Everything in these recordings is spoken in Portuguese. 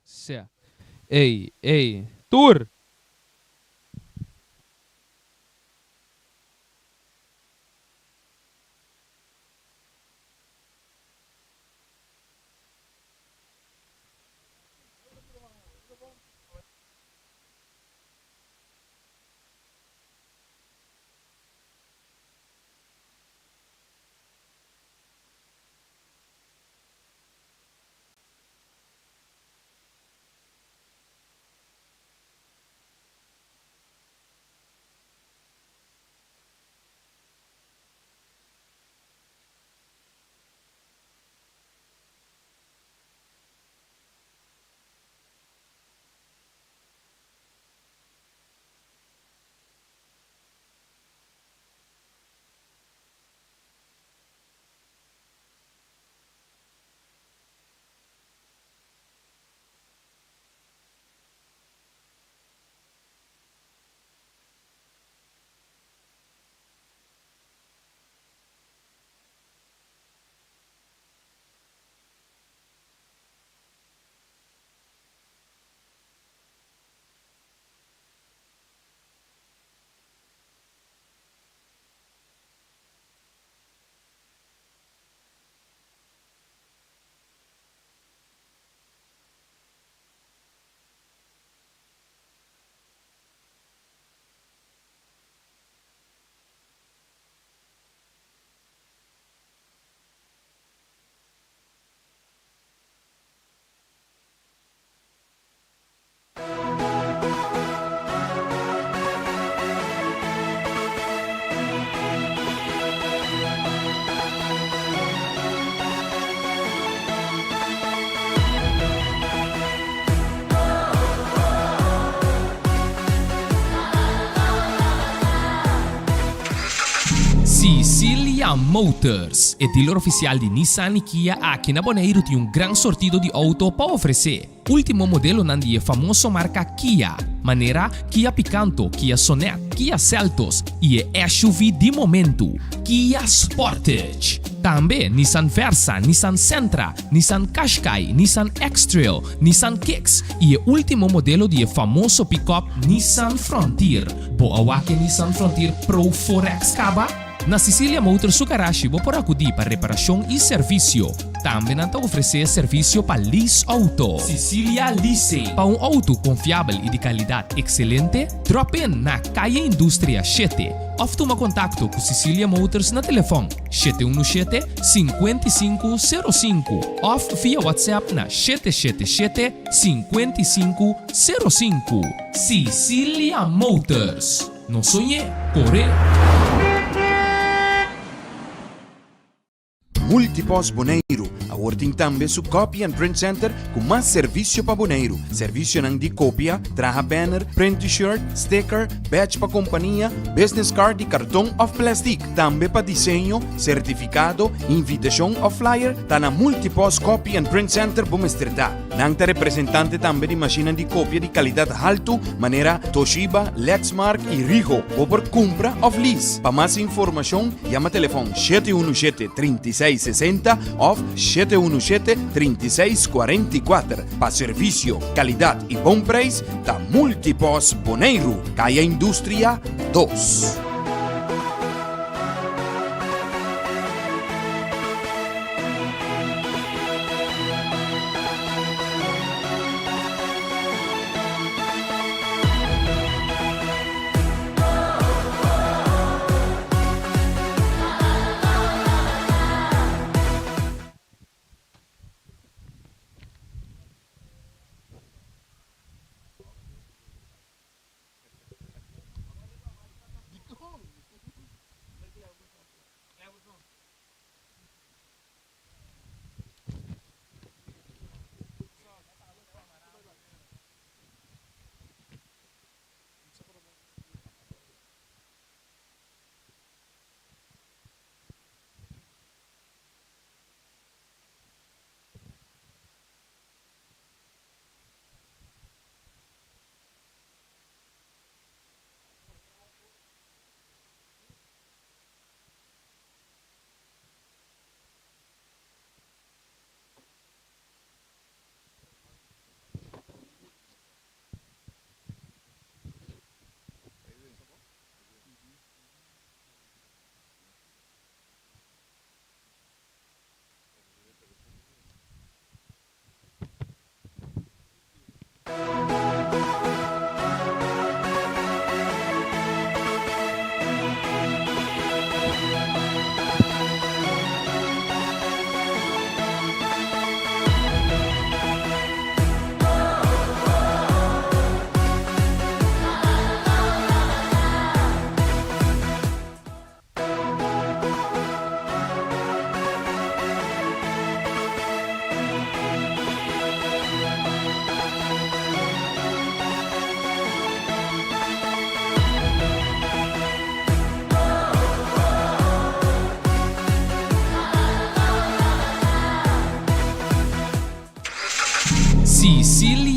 se. Tour! Sicilia Motors é dealer oficial de Nissan e Kia aqui na Bonaire tem um grande sortido de auto para oferecer. Último modelo é a famosa marca Kia, maneira Kia Picanto, Kia Sonet, Kia Seltos e é SUV de momento, Kia Sportage. Também Nissan Versa, Nissan Sentra, Nissan Qashqai, Nissan X-Trail, Nissan Kicks e o último modelo de famoso pick-up Nissan Frontier. Boa que Nissan Frontier Pro 4X caba? Na Sicilia Motors Sukarashi vou por acudir para reparação e serviço. Também não oferecer serviço para lease auto. Sicilia Lease. Para um auto confiável e de qualidade excelente, drop in na Caia Indústria 7. Ou toma contato com Sicilia Motors na telefone 717-5505 ou via WhatsApp na 777-5505. Sicilia Motors. Não sonhe, corre! Multipos Bonaire, working também su copy and print center com mais serviço para Bonaire. Serviço nang di copia, traha banner, print t-shirt, sticker, badge para companhia, business card e cartão of plastic. Também para desenho, certificado, invitação ou flyer, tá na Multipos Copy and Print Center Bumesterdá. Nang ta representante também de máquina de cópia de qualidade alto, maneira Toshiba, Lexmark e Rigo, ou por compra ou lease. Para mais informação, chama telefone 717-3660 ou 717-3644. Para serviço, qualidade e bom preço, tá Multipos Bonaire, Caia Indústria 2.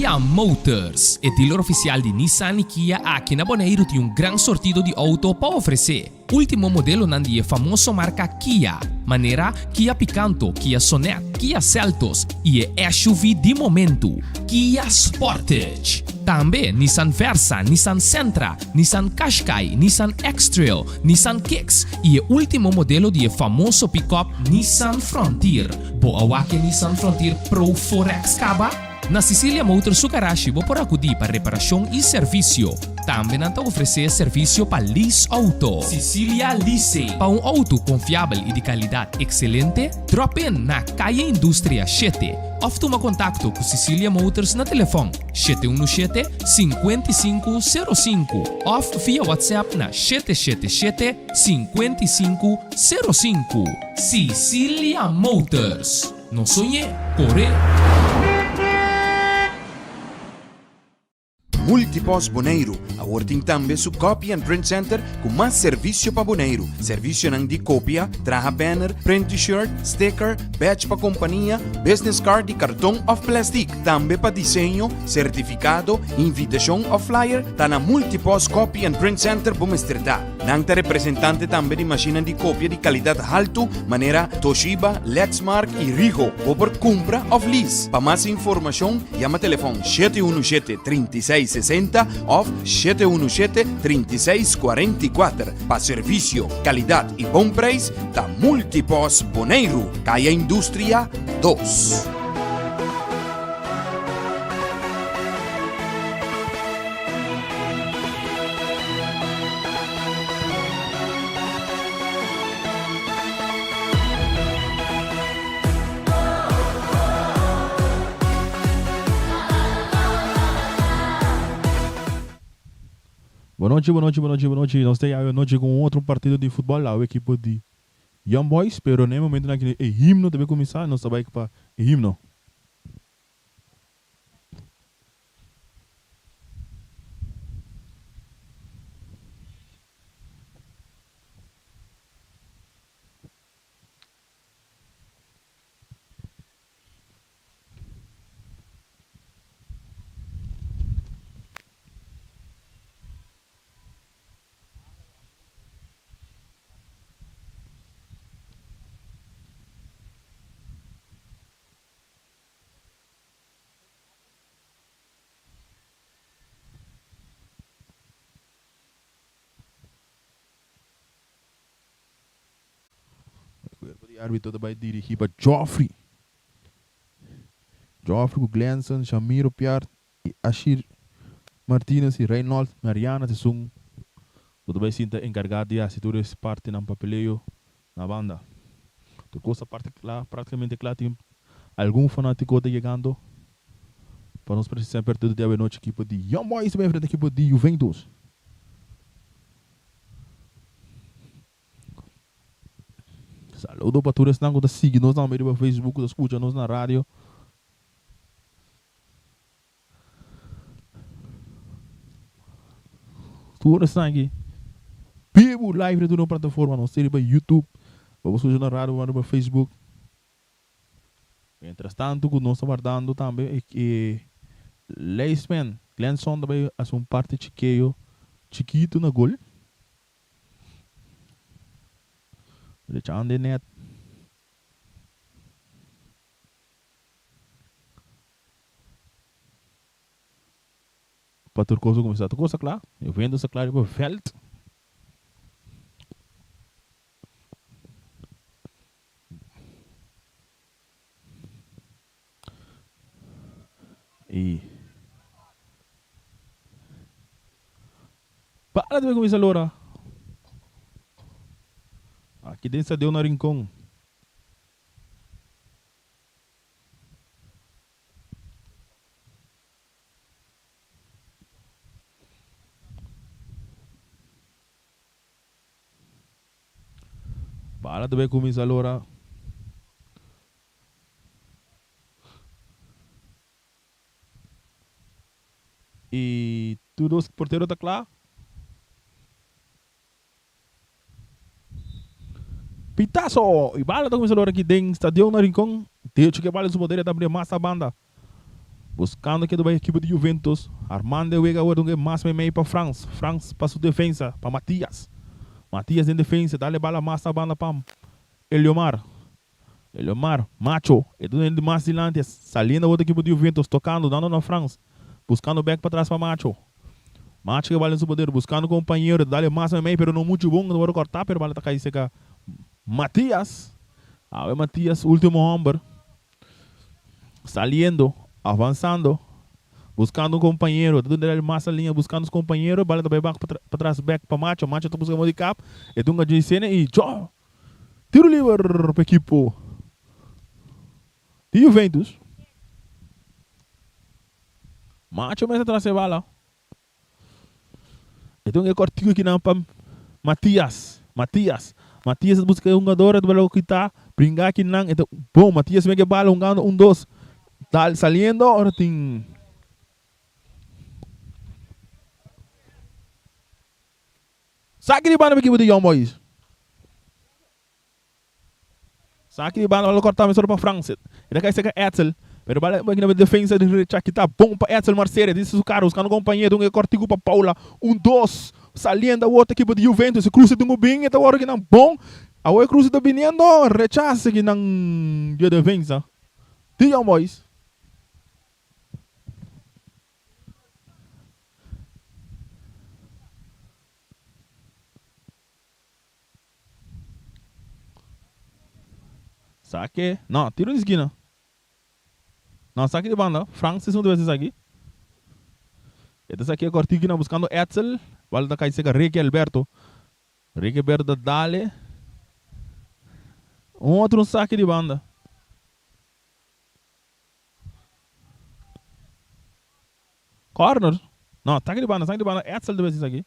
Cecilia Motors é dealer oficial de Nissan e Kia aqui na Bonaire tem um grande sortido de auto para oferecer. Último modelo é a famosa marca Kia, maneira Kia Picanto, Kia Sonet, Kia Seltos e é SUV de momento, Kia Sportage. Também Nissan Versa, Nissan Sentra, Nissan Qashqai, Nissan X-Trail, Nissan Kicks e o último modelo de famoso pick-up Nissan Frontier. Boa que Nissan Frontier Pro 4X Caba? Na Cecilia Motors Sukarashi vou por acudir para reparação e serviço. Também não oferecer serviço para lease auto. Cecilia Lease. Para um auto confiável e de qualidade excelente, drop in na Calle Indústria 7. Ou toma contato com Cecilia Motors na telefone 717-5505 ou via WhatsApp na 777-5505. Cecilia Motors. Não sonhe, corre! Multipos Bonaire, awarding também su Copy and Print Center com mais serviço para Bonaire. Serviço de cópia, traja banner, print t-shirt, sticker, badge para companhia, business card e cartão of plastic. Também para desenho, certificado, invitação ou flyer, tá na Multipos Copy and Print Center Bomestrita. Nanta representante também de máquina de cópia de qualidade alto, maneira Toshiba, Lexmark e Ricoh, ou por compra ou lease. Para mais informação, chama telefone 717-3660 ou 717-3644. Para serviço, qualidade e bom preço, da Multipos Bonaire, Calle Indústria 2. Boa noite. Nós temos a noite com outro partido de futebol lá, o equipe de Young Boys, pero no momento naquele himno deve começar, nós trabalhamos para himno. O árbitro vai dirigir para Joffrey. Joffrey, Glenson, Shamiro, Pierre, Ashir, Martinez e Reynolds, Mariana, são tudo vai ser encarregado de assistir essa parte no papeleio na banda. Tu coisa parte lá, praticamente lá tem algum fanático de chegando para nós precisar perto de a noite equipe de Young Boys vai enfrentar a equipe de Juventus. Saludo para todos que estão seguindo nós no Facebook, escutam nós na rádio. Todos estão aqui. Vivo live na plataforma, nós temos para YouTube, vamos escutar na rádio, para Facebook. Entretanto, nós estamos guardando também que Leisman, Glenson também faz parte chiquito na gol. Deixando de net. Para tudo coisa começar, tudo coisa claro. Eu vendo essa claro para Feld. E para de começar agora. Aqui dentro deu na rincão. Para de começar agora. E tudo os porteiro está claro. Pitaço! E bala está começando aqui dentro do estadião na rincão. Deixa que vale o poder da abrir massa banda. Buscando que do equipe de Juventus. Armando Wega o mais meio para France. France para sua defesa, para Matias. Matias em defesa, dá-lhe bala mais na banda para Eliomar. Eliomar, Macho, e do mais adiante, salindo outra equipe de Juventus, tocando, dando na France. Buscando back para trás para Macho. Macho que vale em seu poder, buscando companheiro, dá-lhe mais meio, pero não muito bom, não vou cortar, pero vale tá cair seca. Matias. Matias, último hombre. Saliendo, avançando, buscando um companheiro, dando ele mais a linha, buscando os companheiros, bala também back para trás, back para Macho, Macho tá buscando de cap, e dunga de cena e tchau. Tiro livre para equipe de Juventus. Macho mesmo atrás de bala. Então é cortico aqui não para Matias busca um jogador do balo que tá brincar aqui não. Então bom, Matias mega bala um dois. Tá saliendo, ahora tem saque de banda para equipe de Young Boys. Saque de banda, vai cortar mais para França. Ele quer ser Etzel. Pero bala na defesa de recha que tá bom para Etzel Marcelo. Disse o cara, buscando companheiro, um cortico para Paula. Um dois. Saliendo a outra equipe de Juventus. Cruza de um bem, então agora que não bom. A outra cruza tá vindo, rechaça que não de defesa. De Young Boys. Saque. Não, tiro de esquina. Não, saque de banda. Frank, se segunda vez aqui. Esse aqui é cortiquina buscando Etzel. Vale da caixeca Ricky Alberto. Ricky Alberto dale. Outro saque de banda. Corner. Não, saque de banda. Etzel de vez aqui.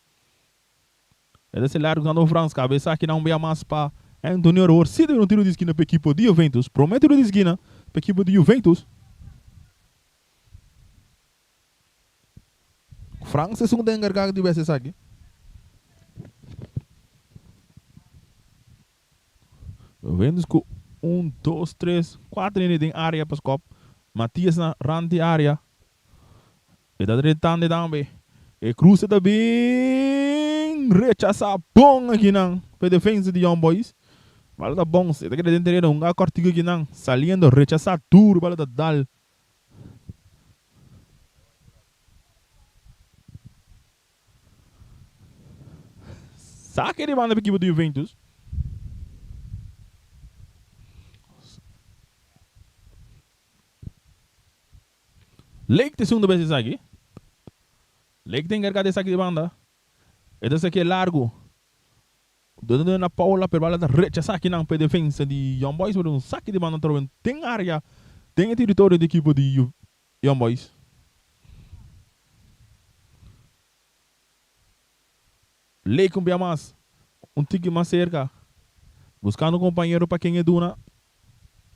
Esse largo usando o Frank. Cabeça aqui não vê mais para Antonio Orsido no tiro de esquina para a equipe de Juventus. Promete tiro de esquina para a equipe de Juventus. Frank se segunda encarregado de vezes aqui. Juventus com 1, 2, 3, 4 em área para o scope. Matias na rande de área. E da direita também. E cruza também. Rechaça bom aqui não. Para defesa de Young Boys. Bala da bom, se tá querendo entender um cortico aqui não, saliendo, rechazar duro, bala da dal. Saque de banda para a equipe do Juventus. Lake tem segunda vez aqui. Lake tem encarregado de saque de banda. Esse aqui é largo. Dando na Paula, per bala da rechaçar aqui na defesa de Young Boys, por um saque de banda tem área, tem território da equipe de Young Boys. Lei com mais, tique mais cerca, buscando um companheiro para quem é duna,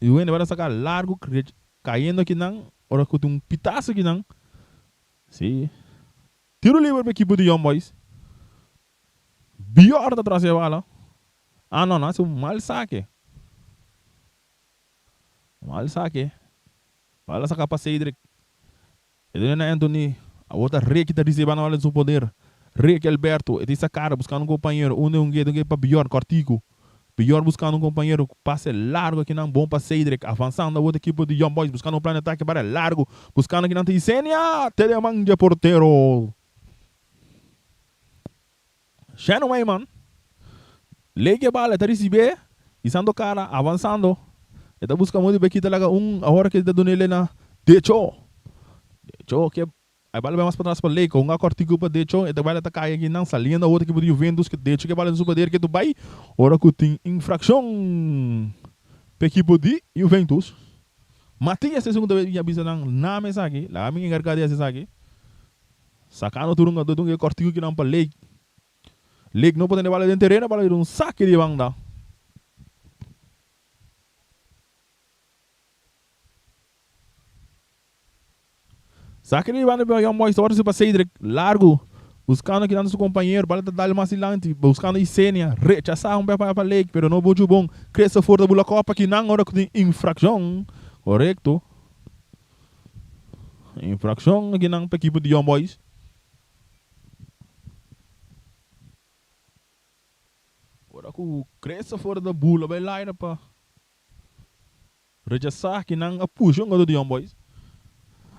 e o N vai sacar largo, caindo aqui não, ora que tem um pitaço aqui não, sim, tiro livre para a equipe de Young Boys. Pior da atrás da bala. Ah, não, é um mal saque. Mal saque. Bala saca para Cedric. Ele não é Anthony. A outra Rei que está recebendo a bala do seu poder. Rei que Alberto. Ele está cara buscando um companheiro. Um guia para pior, cortico. Pior buscando um companheiro. Passe largo aqui não bom para Cedric. Avançando a outra equipe de Young Boys. Buscando um plano de ataque para largo. Buscando aqui não tem Sênia. Telemanja porteiro. Shannon Wayman. Lege bala, está recebendo. E sendo cara, avançando. Está buscando muito bem talaga agora que está dando ele na Decho. Decho, que a bala vai mais para trás para Lege. Um cortico para Decho. E a bala está caindo aqui não. Saliendo a outra equipe de Juventus. Que Decho que bala no super que tu vai. Agora que tem infração. Para a equipe de Juventus. Matias, segunda vez que avisa na mesa aqui. Lá, a minha encargada é essa aqui. Sacando turunga do que cortico que não para Lege. Lake não pode levar dentro do terreno para ir saque de banda. Saque de banda para Young Boys. Agora se para Cedric. Largo. Buscando aqui dando seu companheiro. Para dar mais adiante. Buscando Isenia. Rechaçar um para Lake. Pero não muito bom. Cresce forte da copa que não agora que tem infração. Correto. Infração aqui na equipe de Young Boys. Agora que o Cressa fora da bula, vai lá e para rechaçar aqui na puxa do Young Boys.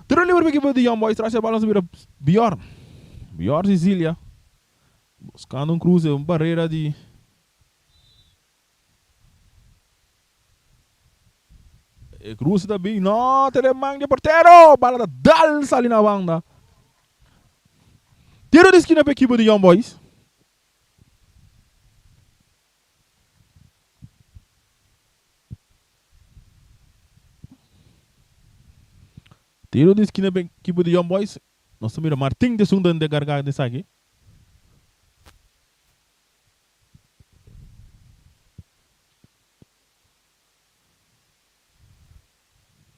Tiro livre para a equipe de Young Boys, traz a bola sobre Bjorn. Bjorn Sicília. Buscando um cruze, uma barreira de... Cruze também, não, telemang de porteiro, bala da dalsa ali na banda. Tiro de esquina para a equipe de Young Boys. Tiro de esquina para a equipe de Young Boys. Nós mira Martin de Sundan de Gargar de Sagi.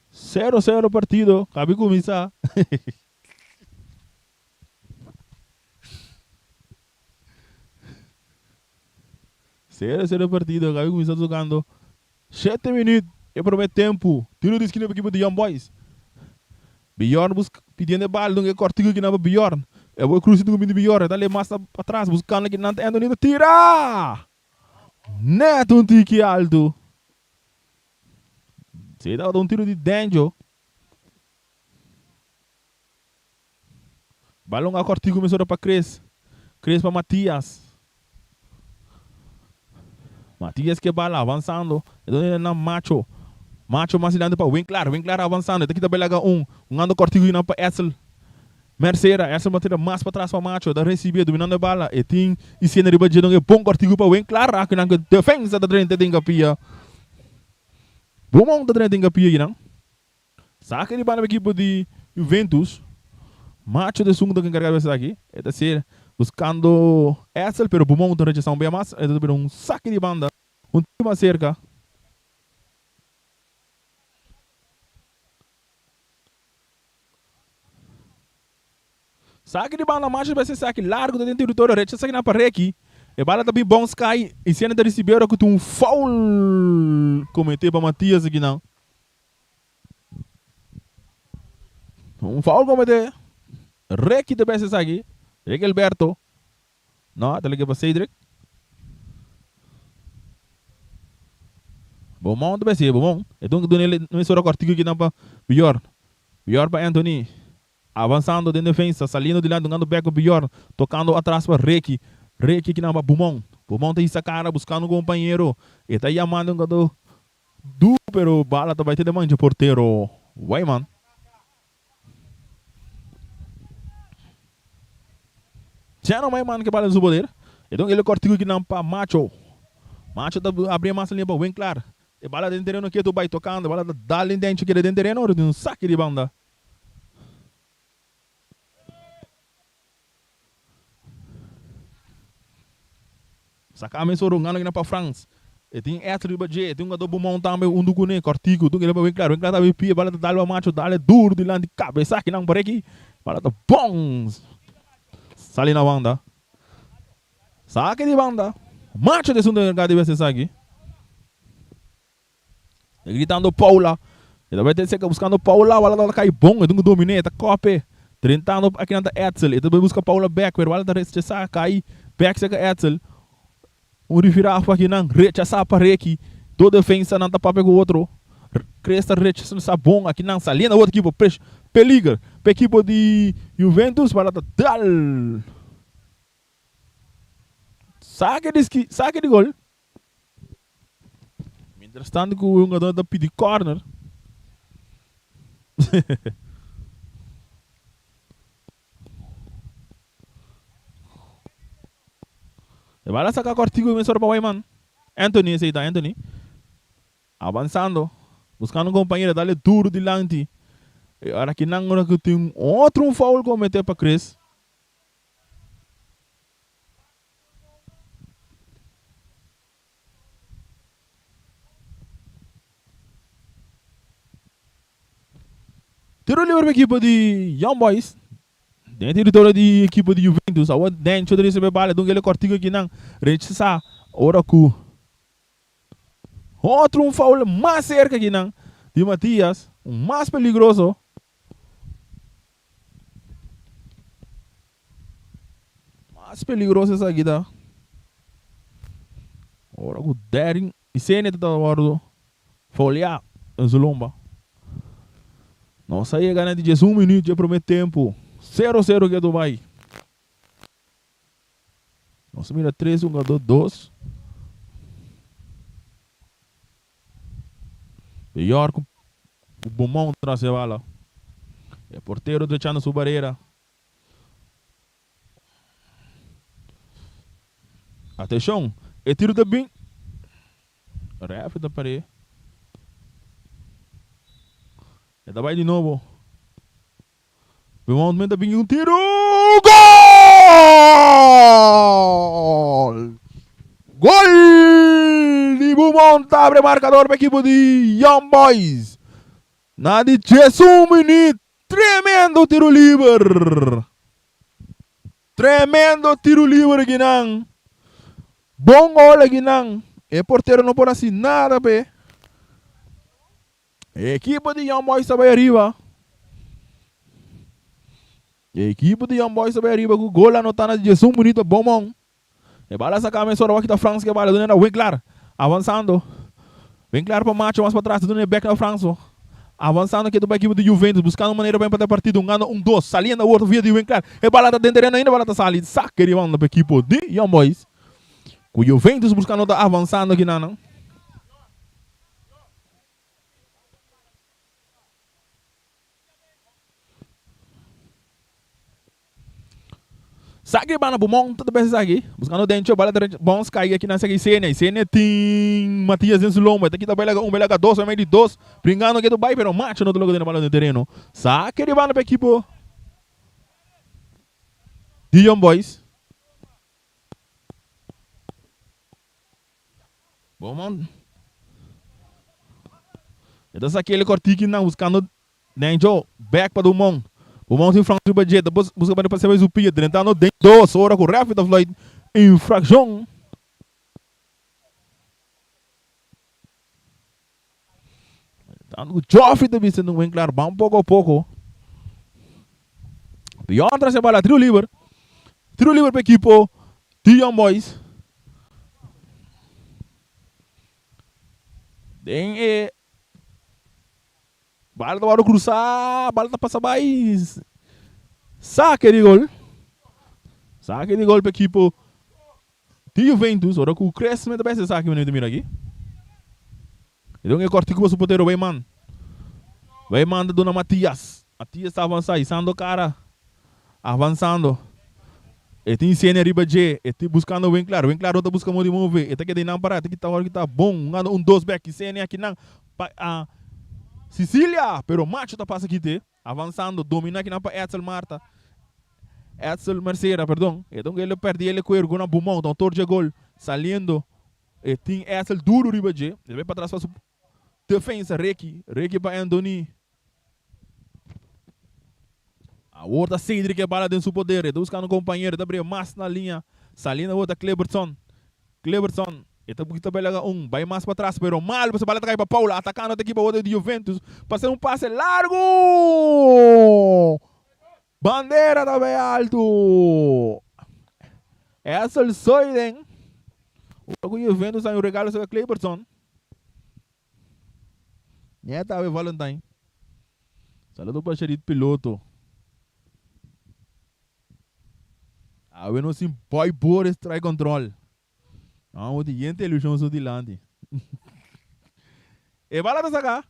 Zero partido, cabe começar. 0-0 partido, cabe começar jogando. 7 minutos, é primeiro tempo. Tiro de esquina para a equipe de Young Boys. Bjorn pedindo a bola, não é cortigo aqui na Bjorn. Eu vou cruzar do Bjorn, dá-lhe mais atrás, buscando aqui na Anthony, tira! Neto um tique alto. Se dá um tiro de danger. Balão a cortigo começou para Cres. Cres para Matias. Matias que bala avançando. Então ele na Macho. Macho mais ilando para Winkler avançando. Aqui também laga ando cortigo indo para Essel. Merceira, Essel bateu mais para trás para Macho. Da recebia dominando a bala. E tem e cena de badge não bom cortigo para Winkler. Aqui na defesa da frente tem capia. Bom da frente tem capia não. Saca de bala equipe de Juventus. Macho de segundo que encarregado essa aqui. É decir, buscando Essel, pero bom da rejeição bem mais. É um saque de banda. Um time cerca. Saque de bala, Macho vai ser saque largo dentro do território. Recha saque na parede. E bala também bom Sky. E cena de receber que tem um foul. Cometeu para Matias aqui não. Um foul cometeu. Reki de peças aqui. Reki Alberto. Não, tá ligado para Cedric. Bom mão de ser bom. Então que ele não é só cortigo aqui não para Bjorn. Bjorn para Anthony. Avançando de defesa, salindo de lado, dando back para Bjorn, tocando atrás para Reki. Reki que não para Bumon. Bumon tem essa cara buscando um companheiro. E está chamando um gado. Pero bala tá vai ter demanda de porteiro. Vai, man. Já não vai, mano, que bala no poder. Então ele cortigo aqui não para Macho. Macho tá abrindo mais ali para Winkler. E bala dentro do terreno que tu vai tocando. Bala dá ali dentro que dentro do terreno. Um saque de banda. Sacar me sorungando aqui para France. E tem essa de budget. Tem um gado bom também. Um do cune cortigo. Tem ele para Winkler. Winkler tá bem pia. Bala dá ali para Macho. Dá ali duro de lá de cabeça. Aqui não por aqui. Bala tá bom. Sali na banda. Saque de banda. Macho de segundo lugar deve ser saque. Gritando Paula. Ele vai ter que buscando Paula. Ela cai bom. Ele domina. Tá cope. Tentando aqui na Etzel. Ele vai buscar Paula back. Ela tá rechaçar. Cai. Back seca Etzel. Revirar aqui na rechaçar para aqui. Toda defesa não tá para pegar o outro. Cresta rechaçando essa bom. Aqui na salina. Outra equipe. Peligra. Para a equipe de Juventus. Para dar. Saque de gol. Mientras tanto que o jogador da pedir corner. Vai lá sacar cortigo e começar para o Wayman. Anthony, esse aí tá, Anthony. Avançando. Buscando um companheiro. Dá-lhe duro de lante. E agora aqui não tem outro foul que cometeu para Chris. Tiro livre para a equipe de Young Boys. Dentro do território da equipe de Juventus. Agora dentro de receber bala. Então ele cortigo aqui não. Rechaçar. Ora cu. Outro foul mais cerca aqui não. De Matias. Mais perigoso. mais peligroso essa aqui, tá? Ora, o Daring. E se ele tá guardando. Folha. Em Zulumba. Nossa, aí ganha de 1 minuto de primeiro tempo. 0-0 que Dubai. Nossa, mira 3, 1, 2, 2. Pior com o Bomão traz a bala. É porteiro deixando sua barreira. Atenção. É tiro de bem. Refre da parede. É da de novo. Bomão também bem um tiro. Gol! Gol! De Beaumont abre marcador para a equipe de Young Boys. Na de 1 minuto. Tremendo tiro livre. Tremendo tiro livre aqui não. Bom gol aqui não. E porteiro não pode assim nada, pé. A equipe de Young Boys está bem arriba. A equipe de Young Boys está bem arriba. O gol anotado na de 1 minuto. Bom mão. E bala essa câmera só aqui da França que bala dando Winkler avançando. Winkler para macho mais para trás dando back na França. Avançando aqui do equipe de Juventus, buscando maneira para empatar a partida, 1-2, saliendo o outro via de Winkler. E bala tá dentro ainda, bala tá salindo. Saque de mão da equipe de Young Boys. O Juventus buscando tá avançando aqui não. Saque bala Beaumont, tudo bem aqui. Buscando dentro, bala bom cair aqui nessa aqui cena. Cena tem Matias em Zulomba. Aqui tá belega 1, belega 2, meio de 2. Brincando aqui do bairro, pero macho no outro lugar da bola no terreno. Saque de bala para a equipe de Young Boys. Beaumont. Então saque ele cortico não, buscando dentro, back para o Beaumont. O Monte Franco de budget, depois busca para passar mais o pia, tentando dentro, 2 horas com o Rafa da Floyd, infração. O Joffrey também sendo bem claro, vamos pouco a pouco. Pior traz a bola, tiro livre para a equipe de Young Boys. Tem bala da hora cruzar, bala da passa mais. Saque de gol. Saque de gol para a equipe de Juventus. Ora com o crescimento também se saque de mira aqui. Então é corte que o porteiro vai man. Vai manda dona Matias. Matias está avançando, sando cara. Avançando. E tem cena riba G, e tem buscando o Winkler. O Winkler não está buscando de mover. E tem que de não parar, tem que estar hora que está bom. 1-2 back, cena aqui não. Sicília, pero macho tá passa aqui te, avançando, domina aqui na para Edsel Marta. Edsel Merceira, perdão. Então ele perde ele com o na Beaumont, então torce gol, saliendo. E tem Edsel duro riba G. Ele vai para trás para defesa, Reiki para Andoni. A outra Cedric é bala dentro do seu poder, está buscando um companheiro, está abrindo mais na linha, saliendo a outra Cleberson. Então porque também lega vai mais para trás, pero mal, você bala para Paula, atacando a equipe outra de Juventus, passando um passe largo. Bandeira também alto. Essa é o Soiden. O Juventus tem um regalo sobre Cleberson. Neta é Valentine. Saludo para o xerife piloto. Eu não sei, boy, boa, try control. Não, o diante é ilusão do dilante. E bala da saca.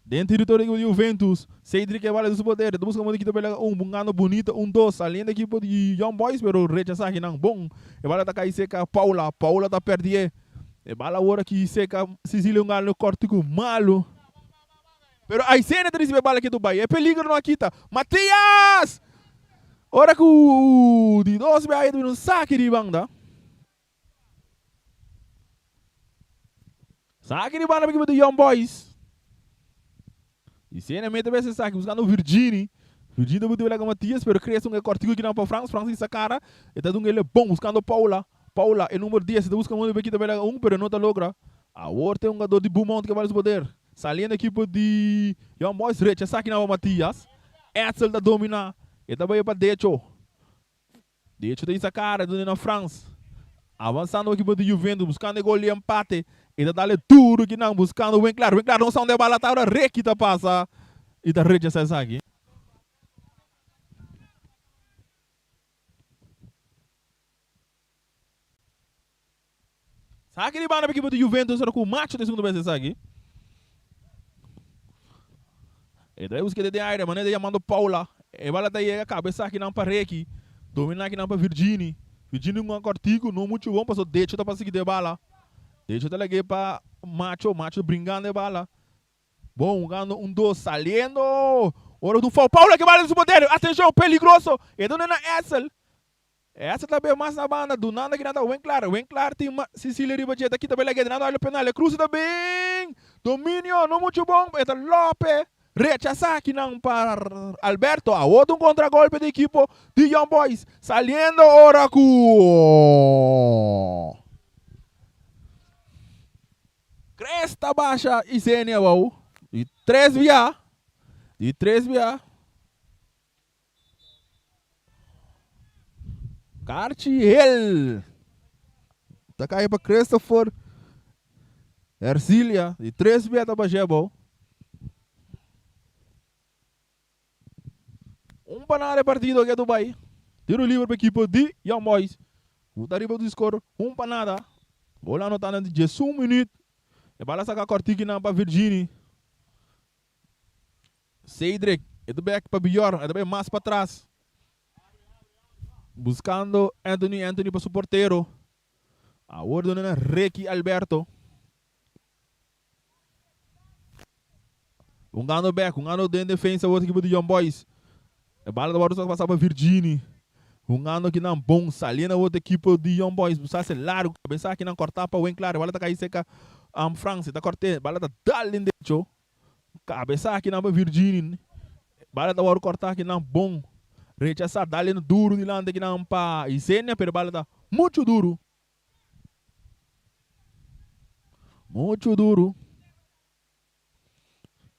Dentro do território de Juventus. Cedric é bala do seu poder. Busca uma equipe bungando bonita. 1-2. Além da equipe de Young Boys, pero rechaçar aqui não. Bom. E bala da cai seca. Paula tá perdida. E bala agora que seca. Sicília no cortico malo. Pero a cena de receber bala aqui do Bahia. É peligro não aqui tá. Matias! Ora que o de 2 vai no saque de banda. Saque de banda para a equipe de Young Boys. E se ele mete esse saque buscando o Virginie. Virginie muito bem com Matias, pero cresce cortico aqui não para França. França essa cara. E tá dando ele bom buscando Paula. Paula é número 10. Está buscando muito bem aqui também pero não tá logra. A outra é um jogador de Beaumont que vai no poder. Saliendo a equipe de Young Boys. Recha saque não para Matias. Edsel da domina. E também para Decho. De hecho, tem essa cara do na França. Avançando o equipe de Juventus, buscando o gol de empate. E tá dando tudo que não, buscando o Winkler. Winkler não são de bala, tá hora requita passa. E tá recha essa aqui. Sabe que banda a equipe de Juventus era com o macho de segundo vez aqui. E daí busca de área, mas ele chamando Paula. E bala tá aí a cabeça aqui não para Reiki. Domina aqui não para Virginie. Virginie um cortico, não muito bom, passou deixa tá para seguir de bala. Deixa eu liguei para macho brincando de bala. Bom, ganhando dois, saliendo. Hora do foul. Paula que bala no Bonaire. Atenção, peligroso. E dona na Essel. Essa também mais na banda. Do nada que nada. Winkler. Winkler tem uma Cecília Ribacheta aqui também. Liguei de nada. Olha o penal. Cruza também. Domínio. Não muito bom. Eta Lope. Rechaça aqui não para Alberto. A outro contra-golpe da equipe de Young Boys. Saliendo Oracu. Cresta baixa e Zênia, wow. E 3 via. E 3 via. Cartiel. Tá caindo para Christopher. Ercília. E 3 via tá baixando, wow. Panada partido aqui do Dubai. Tiro livre para a equipe de Young Boys. O tarifa do score, panada. Bola anotando de 18 minutos. E bala saca cortico na para Virginie. Cedric. E do back para Bjorn. E também mais para trás. Buscando Anthony para o porteiro. A ordem é Reiki Alberto. Gano back. Gano dentro de defesa. O equipe de Young Boys. A bala da bola só passava para Virginie. Ano que não bom, saliendo a outra equipe de Young Boys. Buscasse largo, pensar que não cortar para o Winkler. A bola está caindo seca a França. Está cortando, a bola está dando dentro. Cabeça aqui não para Virginie. A bola da bola cortar que não bom. Rechaçar, dando duro de lá que não para Isenia, pero a bola está muito duro. Muito duro.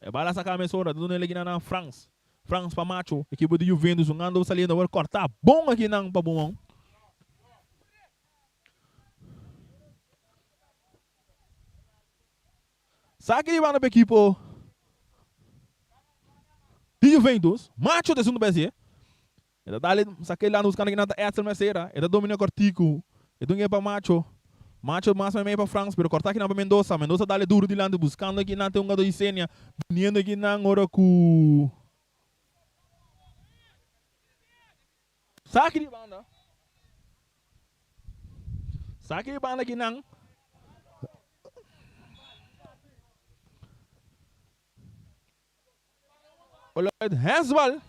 A bola saca a mesura, do nele que não França. France para macho, equipe de Juventus, ando saliendo, vai cortar, bom aqui não para bom. Sabe que vai na equipe de Juventus, macho de segundo BC. Ele dá ali, saquei lá nos caras que não tá essa merceira, ele domina cortico, ele não é para macho. Macho mais meio para France, pero cortar aqui não para Mendoza. Mendoza dá ali duro de lá, buscando aqui não tem um gado de Sênia, vindo aqui não hora com Saque de banda. Saque de banda aqui não. Olha, handsball.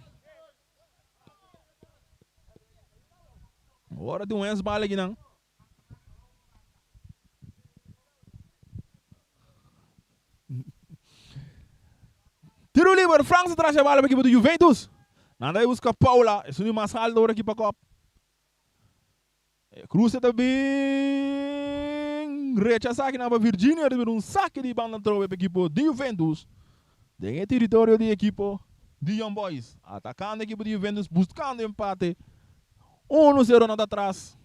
Agora tem um handsball aqui não. Tiro livre, França traz a bola para a equipe do Juventus. Nada aí busca Paula. Isso não é mais alto aqui para a Copa. Cruza também. Rechaça aqui na Virgínia. Um saque de banda para a equipe de Juventus. Tem território da equipe de Young Boys. Atacando a equipe de Juventus. Buscando empate. 1-0 nada atrás.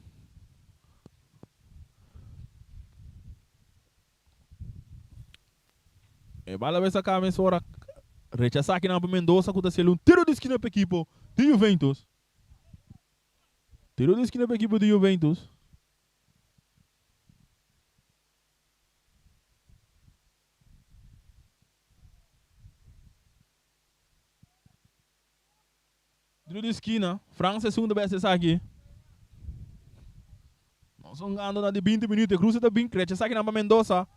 E bala vai sacar a mensura. Rechaçar aqui na Mendoza, aconteceu um tiro de esquina para a equipe de Juventus. Tiro de esquina para a equipe de Juventus. Tiro de esquina. França é segunda vez aqui. Nós vamos ganhando de 20 minutos. Cruza da bem, rechaçar aqui na Mendoza.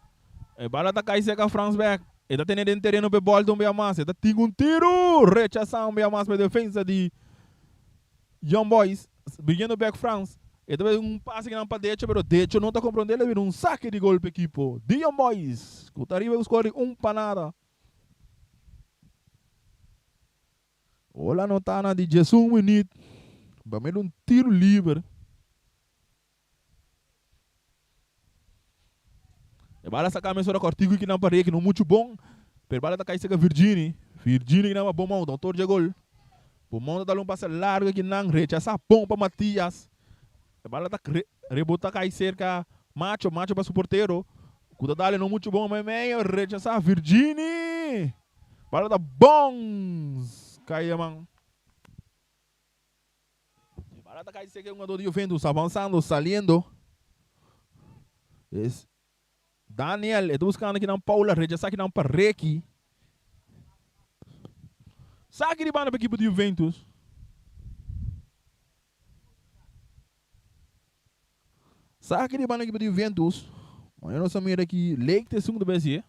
E bala está caindo seca a France back. Ele está tendo terreno para bola de um Biamas. Ele está tendo um tiro. Rechaçar um Biamas para a defesa de Young Boys. Brigando back France. Ele está um passe que não para Decho, mas Decho não está compreendendo. Ele vira um saque de gol para a equipe de Young Boys. O Tarifa escolhe para nada. Olha não está na de 18 minutos. Vamos um tiro livre. E bala sacar a mensura cortico que não parei, que não é muito bom. Pero bala tá caindo com a Virginie. Virginie que não é bom mão, doutor de gol. O mão dá um passe largo que não rechaça bom para Matias. A bola tá rebota cai cerca. Macho para su porteiro. Cuida dale não muito bom, mas meio rechaçar Virgini. Bola da bons. Cai, man. A bola tá cai cerca um jogador de Juventus avançando, saliendo. Es Daniel, está buscando aqui na Paula, rechaçar aqui na Parrequi. Saque de banda para a equipe de Juventus. Saque de banda para a equipe de Juventus. Olha nossa mira aqui. Lake tem segundo BC.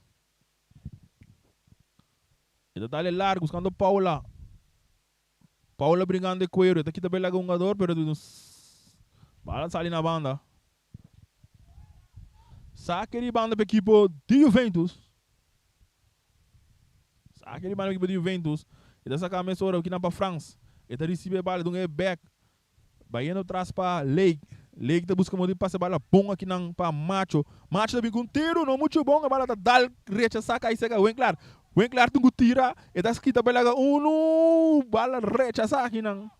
Ele está ali largo, buscando Paula. Paula brincando de cuero. Está aqui também lá com um jogador, pero bala sai na banda. Saque de banda para a equipe de Juventus. Saque de banda para a equipe de Juventus. Ele está sacando a mesura aqui na para France. Ele está recebendo a bala de um back. Vai indo atrás para Lake. Lake está buscando de passar a bala bom aqui para Macho. Macho também com tiro, não muito bom. A bala está dal, rechaçar, cai seca. Winkler. Winkler tem que tirar. Ele está escrito a bala bala rechaçar aqui não.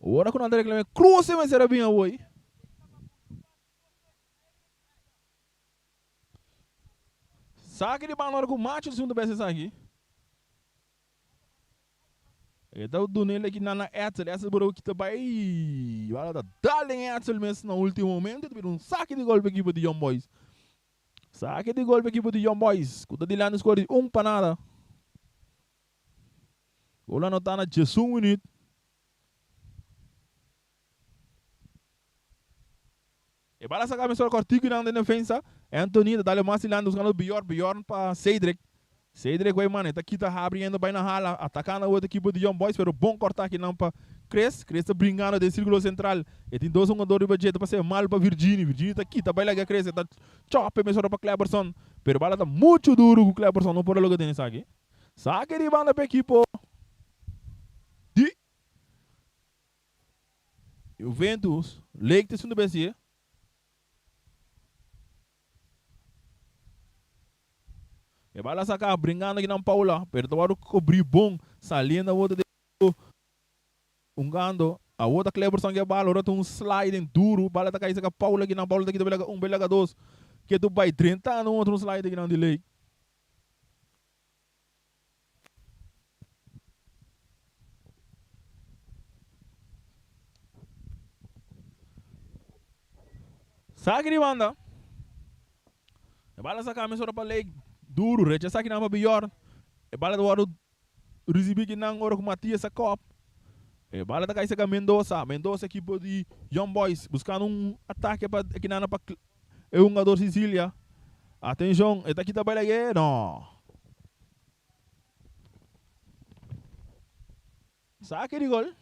Agora quando André reclama, cruze mas era bem a oi. Saque de bala com o Macho do segundo BC aqui. Então do nele aqui na Etzel, essa burro que também vai dar dalen Etzel mesmo no último momento, teve um saque de gol para a equipe de Young Boys. Saque de gol para a equipe de Young Boys. Cuida de lá no score de para nada. Gol anotado na 18 minutos. E bala sacar a cortico na defesa. Anthony dá-lhe mais silando buscando Bjorn para Cedric. Cedric vai, mano, tá aqui tá abrindo bem na hala, atacando a outra equipe de Young Boys, pero bom cortar aqui não para Cres tá brincando de círculo central. E tem dois jogadores de budget para ser mal para Virgini tá aqui, tá bem lá que Cres, tá chop mesmo para Cleberson, pero bala tá muito duro com Cleberson, não pode logo ter isso aqui. Saque de banda para a equipe de Juventus, Lake tá sendo BC. E vai lá sacar, brincando aqui na Paula. Pero tu vai cobrir bom. Saliendo a outra de gando. A outra Cleberson que bala. Agora tem um slide duro. Bala tá caindo com a Paula aqui na Paula. Aqui também um belaga dois. Que tu vai 30 anos. Outro slide aqui na delay. Saque de banda. E vai lá sacar a mesura para Lake. Duro, rechaçar aqui na Bjorn. E bala do lado receber aqui na hora com Matias a cop. E bala da caixa com Mendoza. Mendoza equipe de Young Boys buscando um ataque para aqui na é um jogador Sicília. Atenção, está aqui também aí, não. Saque de gol.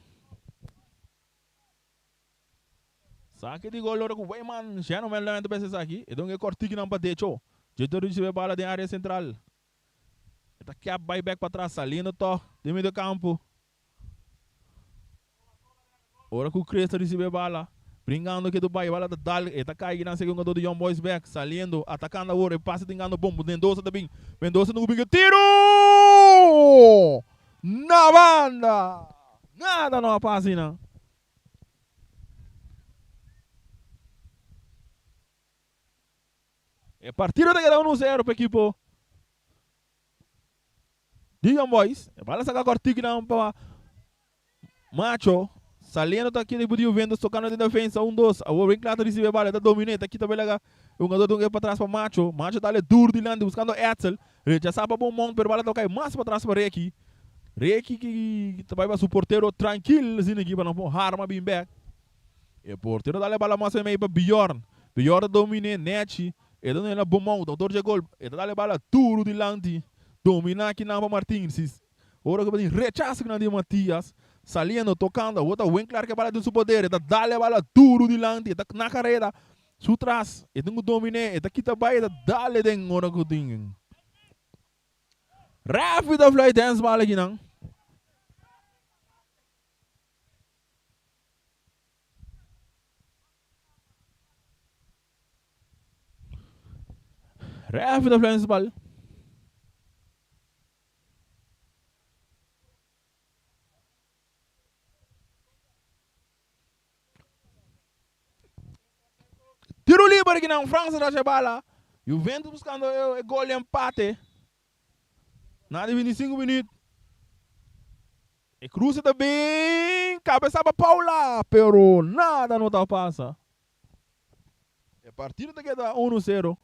Saque de gol agora com o Weyman. Já não me lembro de pensar aqui. Então é cortico não para deixar. Jeito de receber bala da área central. Está aqui a buyback para trás, salindo to, de meio do campo. Ora que o Cresta recebe bala. Brincando aqui do Bahia, bala da Dal. Está caindo na segunda do Young Boys back, salindo, atacando a hora, passa tingando bom. Mendoza também. Mendoza no bingo. Tiro! Na banda! Nada não passa, não. É partida da 1-0 para a equipe de Young Boys. É para sacar cortico não para Macho. Saliendo tá aqui de Juventus, tocando de defesa, 1-2. O Winkler recebe a bala, tá dominante. Aqui também lá um jogador para trás para Macho. Macho tá ali duro de lado, buscando Etzel. Rechaçar para bom monte, pero bala toca mais para trás para Reiki. Reiki que vai para o porteiro tranquilo, assim aqui para não arma bem back. E o porteiro dá a bala mais meio para Bjorn. Bjorn domina, net. Ele não é bom mão, doutor de gol. Ele dá a bala duro de lante. Domina aqui na Martins. Ora que vai rechaça que não tem Matias. Saliendo, tocando. O outro Winkler que bala de seu poder. Ele dá a bala duro de lante. Ele na carreira. Sutras. Ele não domina. Ele aqui também. Ele dá a den. Ora que tem. Rápido fly dance bala aqui não. Rápido fly dance bala. na França da bala. Juventus buscando o gol de empate. Nada de 25 minutos. E cruza também. Cabeça para Paula. Pero nada não tá passa. E a partida daqui dá 1-0.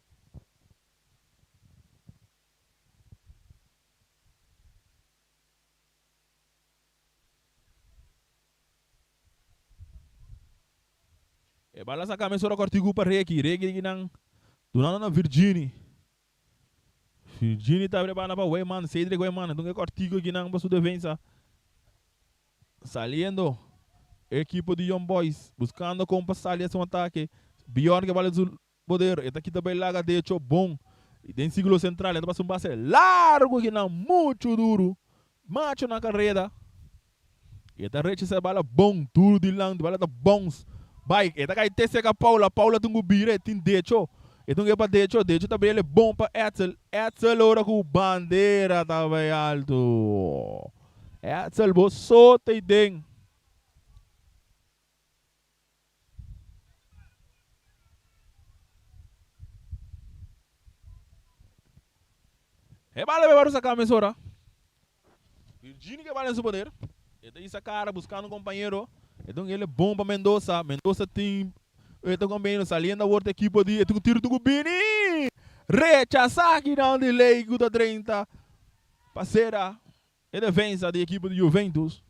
E bala sa kami sura cortigo para Reki nang dunano na Virginie tá preparando para Weyman, Cedric Weyman, então é cortigo aqui nang para sua defesa. Saliendo equipo de Young Boys buscando como passar esse ataque. Bjorn que vale do poder, eta aqui também larga de hecho bom. E tem ciclo central, então passa base largo aqui nang muito duro. Macho na carreira. E eta reche essa bala bom, duro de lang, bala tá bons. Vai, eta cai tese com a Paula tungu bire, tem decho. Então que para decho também ele é bom para Etzel ora com bandeira também alto. Etzel bosso te den. É bala para essa camisa ora. Virginie que vale seu poder. Eta essa cara buscando um companheiro. Então ele é bom para Mendoza. Mendoza tem companheiro saliendo a outra equipe de tiro do Bini. Rechaçar aqui na de lei da 30. Parceira. E defesa da equipe de Juventus.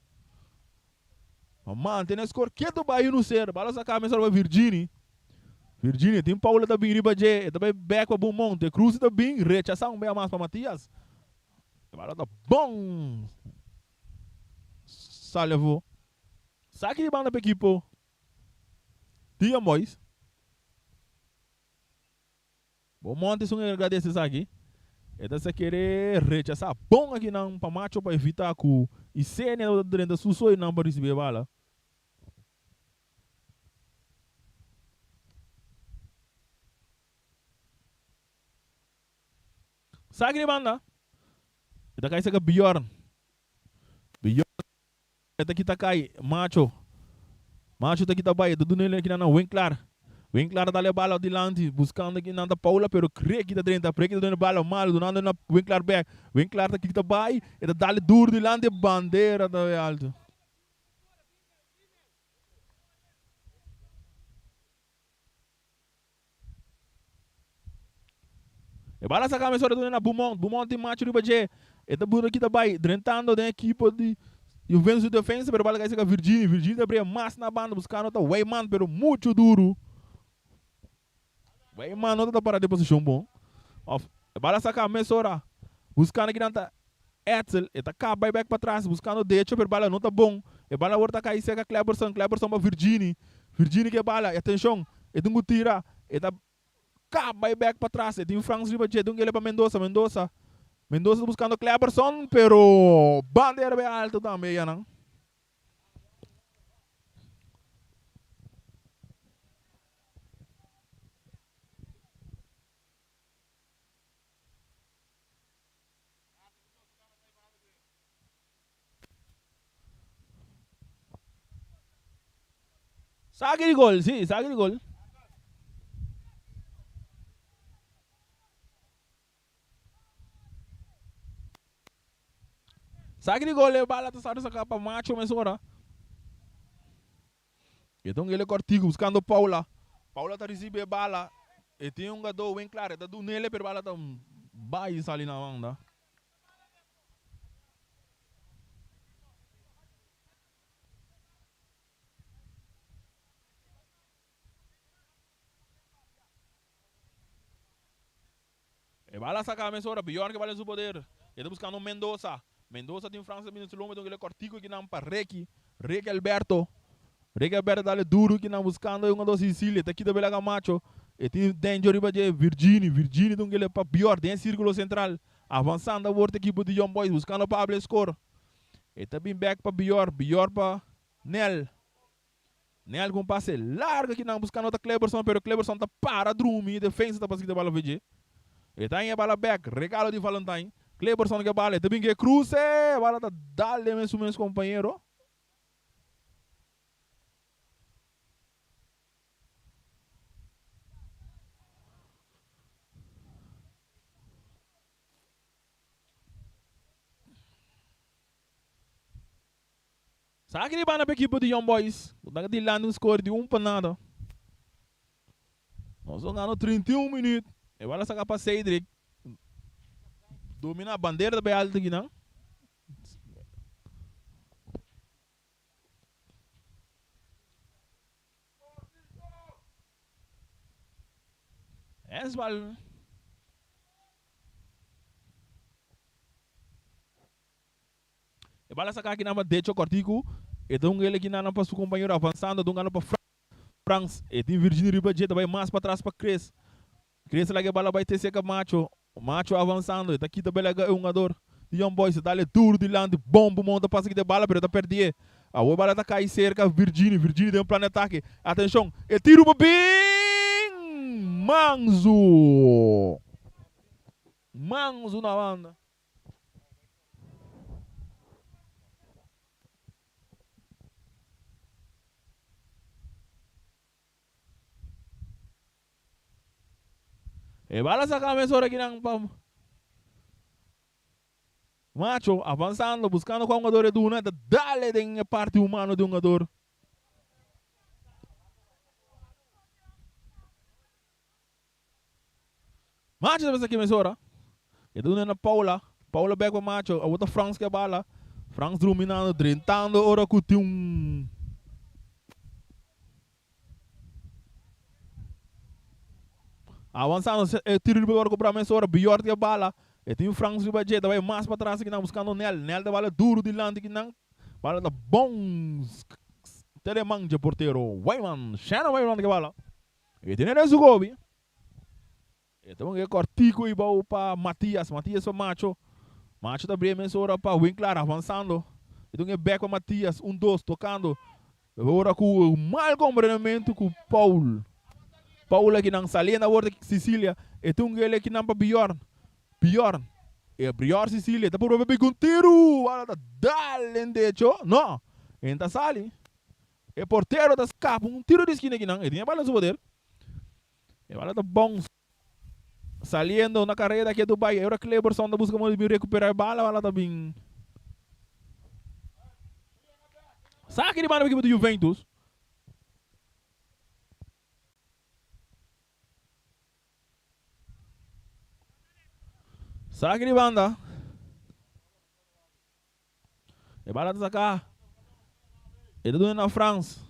Mantém a score que do Bahia no ser. Bala sacar a para Virginie. Virginie tem Paula da Bini Ribaje. E também back para Beaumont. Cruz da Bini. Rechaçar bem mais para Matias. Bala tá bom. Salvo. Saque de banda para equipo. Diga, boys. Bom, monte isso agradece aqui. Então, se querer rechaçar bom aqui não para macho para evitar que e se não dentro da sua não para receber bala. Saque de banda. Então, cai que Bjorn. Eta kita cai, macho tá aqui também, tudo nele aqui na Winkler dá a bala adiante, buscando aqui na Paula, pero crê que tá dentro, crê que tá dando bala mal, do nada na Winkler back, Winkler tá aqui também, eta dá-lhe duro adiante, bandeira da alto. E bala sacar a mesura do na Beaumont tem macho de Baje, eta bunda aqui também, drentando da equipe de Juventus de defesa, pero bala que Virginie abriu massa na banda, buscando outra Weyman, pero muito duro. Weyman não tá para de posição bom. Bala sacar a mesura, buscando aqui na Etzel, eta cá, vai back para trás, buscando o derecho, pero bala não tá bom. E bala outra cai seca Cleberson para Virginie que bala, atenção, e tungu tira, eta cá, vai back para trás, e tem Franz Ribajet, tungu ele para Mendoza buscando Cleberson, pero bandeira bem alto também, não? Saque de gol, sim, saque de gol. Saque de gol, bala tá saindo sacar para macho, mas agora. Então ele é cortigo, buscando Paula tá recebendo bala. E tem um gado bem claro, tá do nele, pero bala tá vai sair na banda. E bala sacar a mesura, pior que vale seu poder. Ele tá buscando Mendoza tem França, então ele é cortigo aqui não para Reiki Alberto dá-lhe duro aqui não buscando um do Sicília, tá aqui da Bela Macho. E tem Danger riba de Virginie, então ele é para pior, tem círculo central, avançando a outra equipe de Young Boys, buscando para abrir score. E também back para Bior para Nel com passe largo aqui não buscando outra Cleberson, pero Cleberson tá para Drumi, defesa tá passando a bola VG. E tá aí a bala back, regalo de Valentine. Cleberson que bala, também que cruze, a bala tá dale mesmo companheiro. Sabe que para a equipe de Young Boys? Está tirando um score de 1 para nada. Nós vamos ganhar 31 minutos. E vai sacar para Cedric. Domina a bandeira da alta aqui, não? Esse bal. E vai sacar aqui na de cortico. E então ele aqui na para seu companheiro avançando, então para France. E tem Virginia Ribadjeta, vai mais para trás para Cres. Cres lá que a bola vai ter seca Macho. O Macho avançando, está aqui também é um jogador de Young Boys, está ali duro de lado, bombo, monta, passa aqui de bala, mas está perdido. A bola está caindo cerca, Virginia tem um plano de ataque. Atenção, e tiro para bem! Manzo na banda. E bala sacar a mesura aqui na Macho avançando, buscando com o jogador de uma, dale de parte humana de um jogador. Macho deve ser aqui mesura. E do na Paula back com Macho, a outra France que é bala. France dominando, drentando, ora com um. Avançando, tiro de agora com a mesura, pior que a bala. E tem o Franz Ribadjeta, vai mais para trás aqui, buscando o Nel. Nel da bala duro de lante aqui, bala da bons. Teremang de porteiro. Wayman, Shannon Wayman que bala. E tem o Zugobi. E tem um cortico e para Matias para Macho. Macho da Bremen, para Winkler avançando. E tem o back para Matias, 1-2, tocando. Agora com o mal comportamento com o Paul. Paul aqui não salia na borda Sicília. E tem ele aqui não para Bjorn. E Bjorn Sicília. Está por beber com tiro. Dale, de hecho. Não. Entra sali. E porteiro da escapa. Um tiro de esquina aqui não. E tinha bala no seu poder. E bala da bom. Saliendo na carreira aqui do Bahia. Agora Cleberson da busca de recuperar a bala. Bala tá bem. Saque de mano aqui do Juventus. Saque de banda. E bala de sacar. E tudo na France.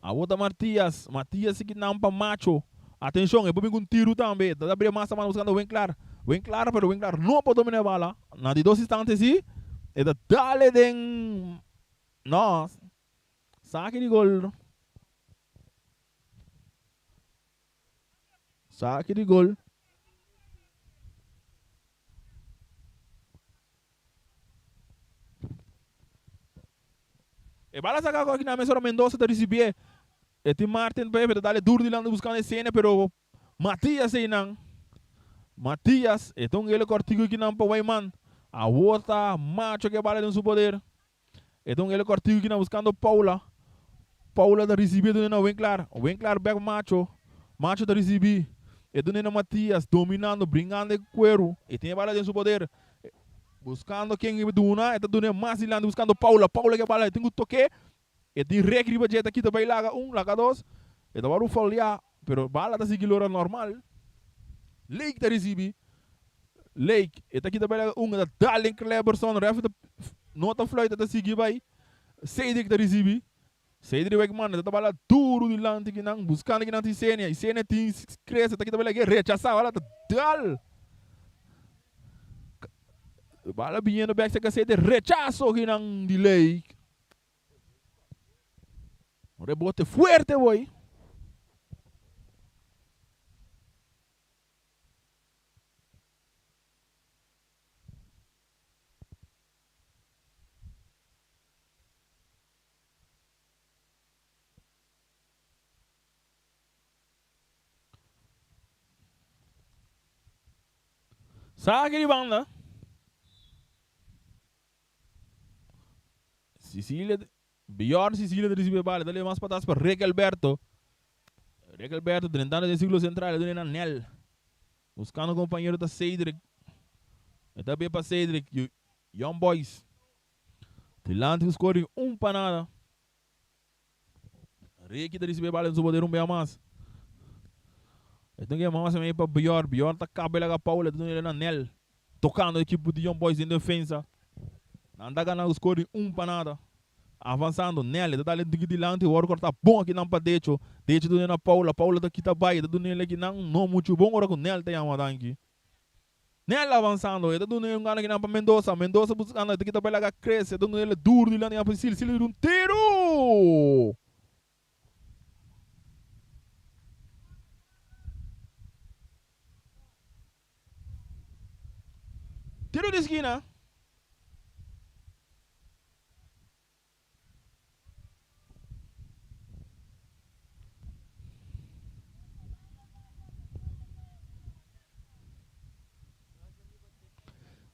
A outra Matias que não para Macho. Atenção, é para um tiro também. Está abrindo massa, mas buscando o Winkler. Winkler não pode dominar a bala. Na de 2 instantes, sim. E da dale den. Nossa. Saque de gol. Saque de gol. E bala sacar aqui na mesa Mendoza da recibir. E tem Martin Pepe, tá dale duro de lá buscando a cena, pero Matias aí não. Matias, então ele cortigo aqui não para o Wayman. A outra Macho que bala no seu poder. Então ele cortigo aqui não buscando Paula. Paula da recibir do na Winkler. Winkler back Macho. Macho da recibir. E do na Matias dominando, brincando cuero. E tem bala no seu poder. Buscando quem é do uma, e tá do mais de lá buscando Paula que bala, tem um toque. E tem recriba jet aqui também laga 1, laga 2. E tá baru folha, pero bala da seguilora normal. Lake da recibe. Lake, e tá aqui também laga 1, da Dalen Cleberson, ref da nota flight da seguir vai. Cedric da recibe. Cedric Wegman, tá bala duro de lante que não, buscando que não tem cena. E cena tem cresce, tá aqui também laga rechaçar, bala da dal. Bala vindo back se cacete, rechazo aqui não de Lake. Rebote fuerte, boy. Saque de banda. Sicília. Bjorn Sicília de recibir bala. Dale mais para trás para Regalberto. Regalberto, tentando de ciclo central. Dale na Nel. Buscando o companheiro da Cedric. Está bem para Cedric. Young Boys. Tilante scoring para nada. Reiki da receber bala no poder mais. Então que mais também para Bior. Bior tá cabelo a Paula, tudo ele na Nel. Tocando a equipe de Young Boys em defesa. Anda ganhando scoring para nada. Avançando, Nel, tá ali de lante, o worker tá bom aqui não para Decho. Decho do na Paula, Paula tá aqui tá baia, do Nel aqui não muito bom, agora com Nel tem amada aqui. Nel avançando, e do Nel aqui não para Mendoza, Mendoza buscando, aqui tá bela cresce, do Nel duro de lante, para Silvio um tiro! Tiro de esquina.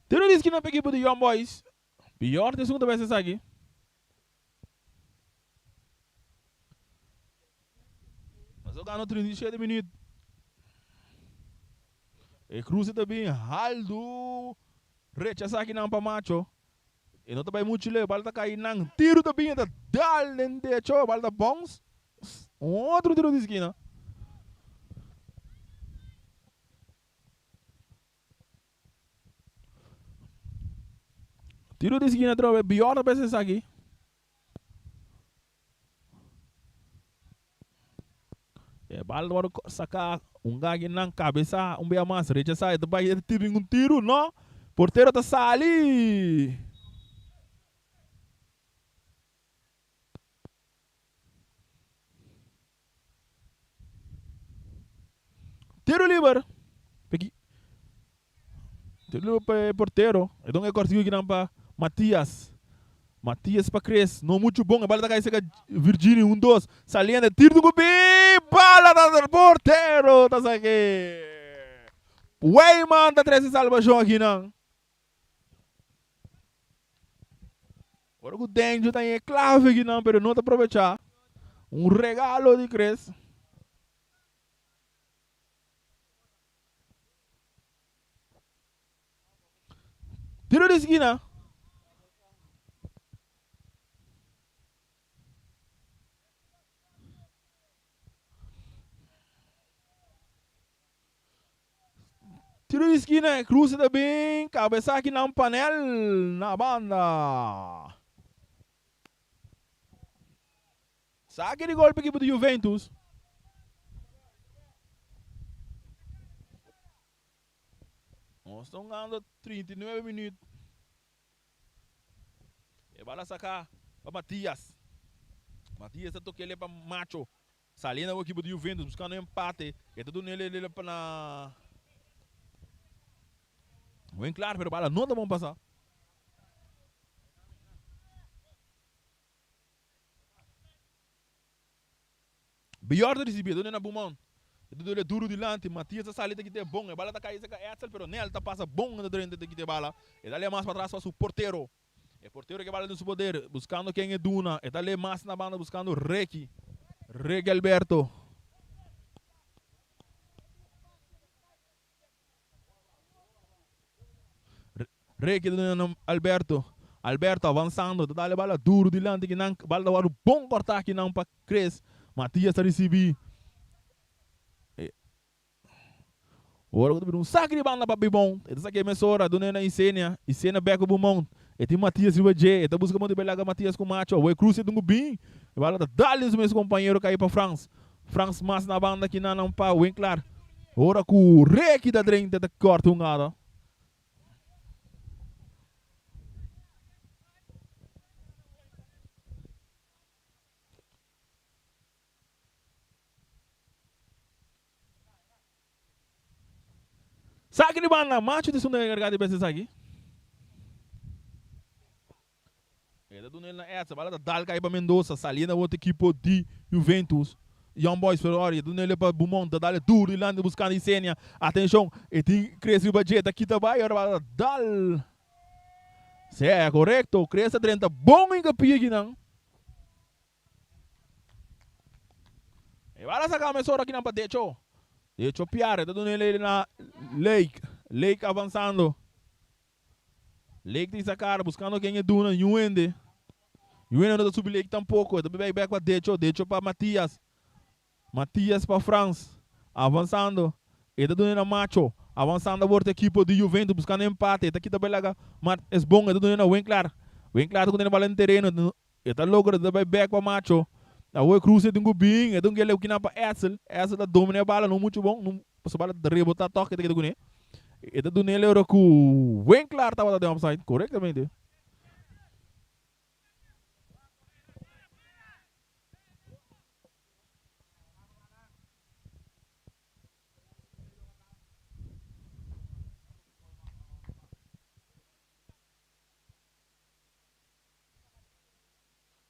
Tiro de esquina para a equipe de Young Boys. Pior de segunda vez essa aqui. Mas eu ganho 37 minutos. E cruza também, Haldo. Rechaça aqui não para macho. E não também muito leve, balda cai não. Tiro também, tá dalen de cho, balda bons. Outro tiro de esquina. Tiro de esquina, trove, pior da vez aqui. E balda vai sacar gag na cabeça, bem mais. Rechaça, e também tiro em tiro, não? Porteiro tá sali. Tiro livre. Tiro livre para porteiro. Então é cortinho aqui não para Matias. Matias para Cres. Não muito bom. A bola tá caindo. Virgínia, 1-2. Saliendo. Tiro do Gubi. Bala do porteiro. Tá aqui. Weyman tá 13 salvação aqui não. Agora o Denjo tá em clave aqui não. Pero não tá aproveitar. Regalo de Cres. Tiro de esquina. Tiro de esquina, cruza também, cabeça aqui na panel, na banda. Saque de golpe aqui para o Juventus. Nós estamos ganhando 39 minutos. E vai lá sacar para Matias. Matias está tocando ele para Macho. Salindo a equipe do Juventus, buscando um empate. E tudo nele para... Bem claro, pero bala não tá bom passar. Pior de receber, dona Bumão. Ele é duro de lante, Matias está salindo aqui de bom. A bala está caindo, pero nele está passa bom na frente aqui de bala. Ele ali mais para trás para o porteiro. É porteiro que bala no seu poder, buscando quem é Duna. Ele ali mais na banda buscando Reiki. Reiki Alberto. Reiki do Alberto. Alberto avançando, dá a bala duro de lante que não, bala dar um bom cortar aqui não para Cres. Matias está recebendo. Agora eu um saque de bala para Bibon. Essa aqui é a emissora, dona Isênia. Isênia Beco Bumão. E tem Matias e o J. Então busca muito belaga Matias com Macho. O Cruz é do bem. E bala dá-lhe os meus companheiros cair para France. France mais na banda que não para o Winkler. Agora com o Reiki da drente da corta um lado. Saque de banda, macho de segunda encarregada de pensar aqui. Ele do nele na essa, bala da Dalca aí para Mendoza, salindo outra equipe de Juventus. Young Boys Ferrari, do nele para Beaumont, da Dale duro, e buscando Isênia. Atenção, e tem cresce o budget aqui também, agora bala da Dal. Se é correto, cresce 30, bom em capia aqui não. E bala sacar a mesora aqui não para Decho. Decho piare, tá do nele na Lake. Lake avançando. Lake tem sacar, buscando quem é Duna, Yuende. Juventus não subiu tampouco. Ele vai back para Decho para Matias. Matias para France. Avançando. Ele está dando Macho. Avançando a volta equipe de Juventus buscando empate. Ele aqui também lá. Mas é bom. Ele está dando Winkler. Winkler está dando bola no terreno. Ele está logo. Ele vai back para Macho. A o Cruz é um bem. Ele está aqui na para Edsel. Edsel está dominando a bola. Não muito bom. Não passa a bola de rebotar toque. Ele está dando. Ele está dando ele agora com Winkler estava dando upside. Corretamente.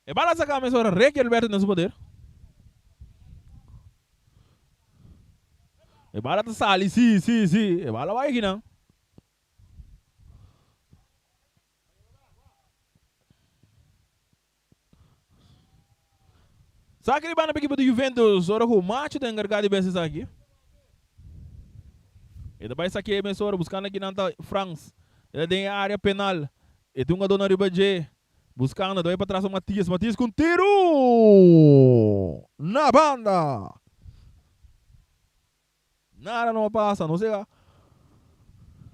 E bala sa kami sa Ricky Alberto na sa poder. E bala ta sali, si. E bala vai aqui não. Sa que ba na equipe do Juventus, ora ko match da encargado de beses aqui. E depois sa que ben sora buscando aqui na France. Ele tem a área penal. E tem uma dona Ribaje. Buscando, daí para trás o Matias. Matias com tiro! Na banda! Nada não passa, não sei lá.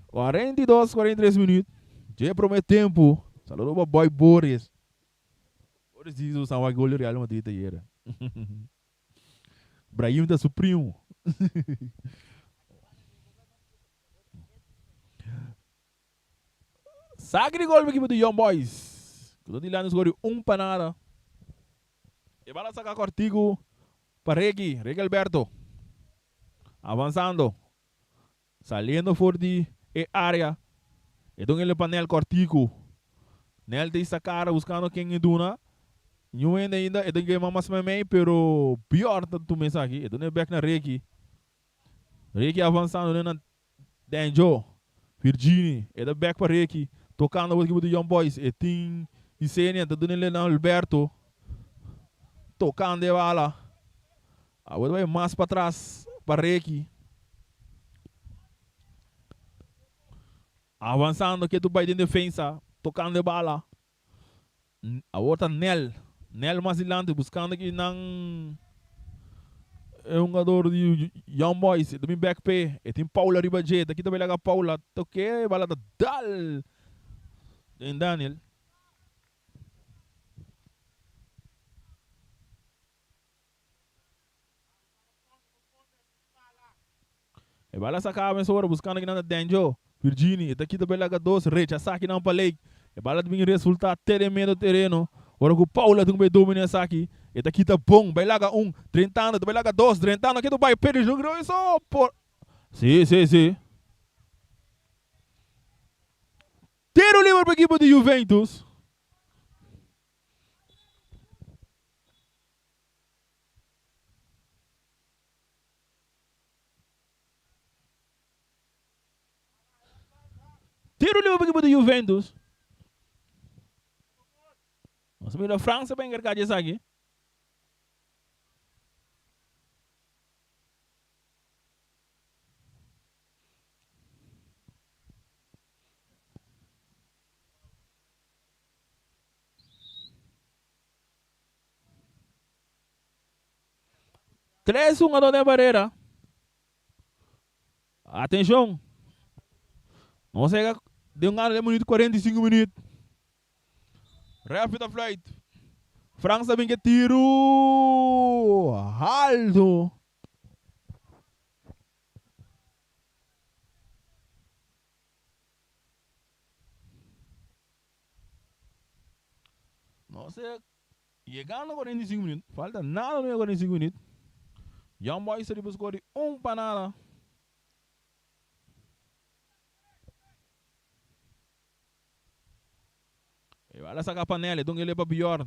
42, 43 minutos. Já promete tempo. Saludos para Boy Boris. Boris diz o São Paulo Real Madrid era. Brahim da Supremo. Sagre gol para a equipe do Young Boys. Tudo de lá nos gol para nada. E bala saca Cortigo para Reggie Alberto. Avançando. Saliendo por de área. E então ele para Nel Cortigo. Nel tem essa cara buscando quem é duna. Não ainda, e então que mamas me pero pior do mensagem. E então ele back na Reggie. Reggie avançando na Danjo. Virginie. E então back para Reggie. Tocando o equipe do Young Boys. E tem Isenia, tá dando ele na Alberto. Tocando a bala. Agora vai mais para trás. Para Reiki. Avançando que tu vai em defesa. Tocando a bala. A outra Nel. Nel mais adiante. Buscando aqui não. É um jogador de Young Boys. Também back pay. E tem Paula Ribaje. Daqui também lá Paula. Toque. Bala da Dal. Tem Daniel. E bala sa kami sa buscando aqui na Danjo, Virginie, e aqui também lá dois, recha, sa aqui na palei. E bala também resultado tremendo terreno. Ora com Paula também domina essa aqui. E aqui tá bom, vai lá 30 anos, também lá 2, 30 anos, aqui tu vai perder jogo, isso por. Sim. Tiro livre para a equipe de Juventus. Tiro livre para a equipe de Juventus. Vamos ver a França bem encarregada disso aqui. Três a Dona Barreira. Atenção. Vamos chegar de um ano de minuto 45 minutos. Rapid flight. França vem que tiro. Alto. Não sei. Chegando a 45 minutos. Falta nada no 45 minutos. Young Boys se buscou de para nada. E vai lá sacar a panela, então ele é para Bior.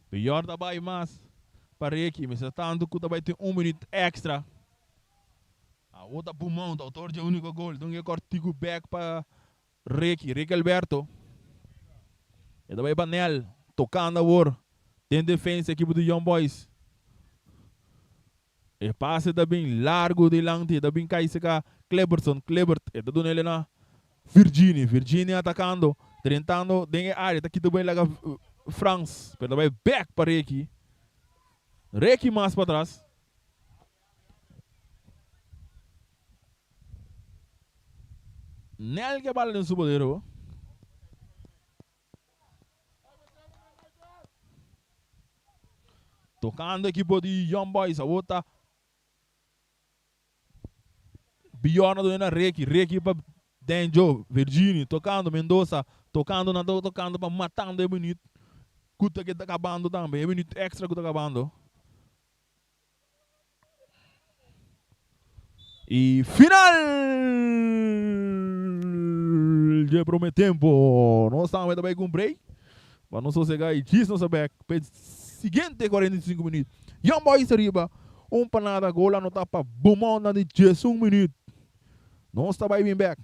Bior tá vai mais para Reiki, mas está andando que vai ter minuto extra. A outra pulmão, o autor de único gol, então ele cortigo back para Reiki Alberto. E daí vai Nel, tocando a war. Tem defesa, equipe do Young Boys. E passe também largo de lante, também cai se cá Kleberson, e tá dando ele na Virginie atacando. Tentando dengue área, tá aqui também lá France, pero vai back para Reiki. Reiki mais para trás. Nel que bala no subodeiro. Tocando a equipe de Young Boys, a outra. Biona do Reiki, Reiki para Denjo, Virginia, tocando Mendoza, tocando para matando o bonito. Cuta que está acabando também, é bonito extra que está acabando. E final de prometempo. Nós estamos também com break. Para não sossegar e diz nossa back. Seguinte 45 minutos. Young Boys arriba. Panada gola no tapa. Bumão na de 11 minutos. Nós estamos bem back.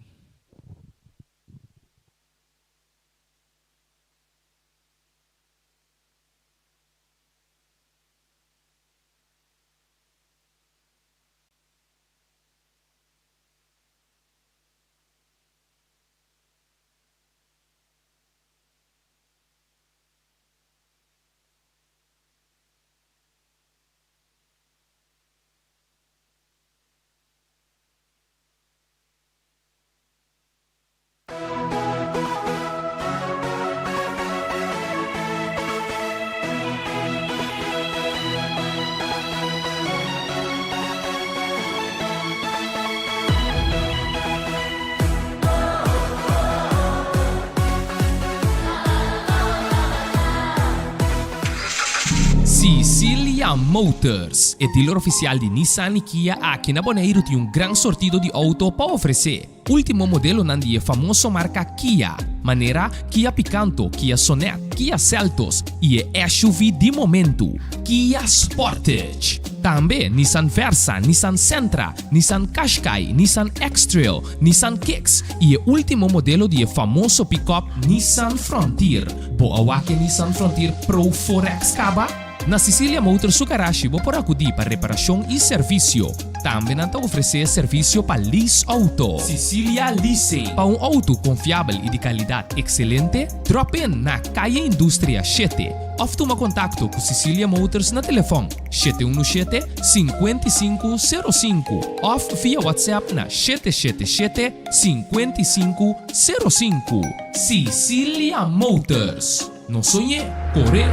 Cecilia Motors é dealer oficial de Nissan e Kia aqui na Bonaire tem um grande sortido de auto para oferecer. Último modelo é famoso marca Kia, maneira Kia Picanto, Kia Sonet, Kia Seltos e é SUV de momento, Kia Sportage. Também Nissan Versa, Nissan Sentra, Nissan Qashqai, Nissan X-Trail, Nissan Kicks e o último modelo de famoso pick-up Nissan Frontier. Boa que Nissan Frontier Pro 4X Caba? Na Cecilia Motors Sugarashi vou por acudir para reparação e serviço. Também não oferecer serviço para lease auto. Cecilia Leasing. Para um auto confiável e de qualidade excelente, drop in na Caia Indústria 7. Ou toma contato com Cecilia Motors na telefone 717-5505 ou via WhatsApp na 777-5505. Cecilia Motors. Não sonhe, corre.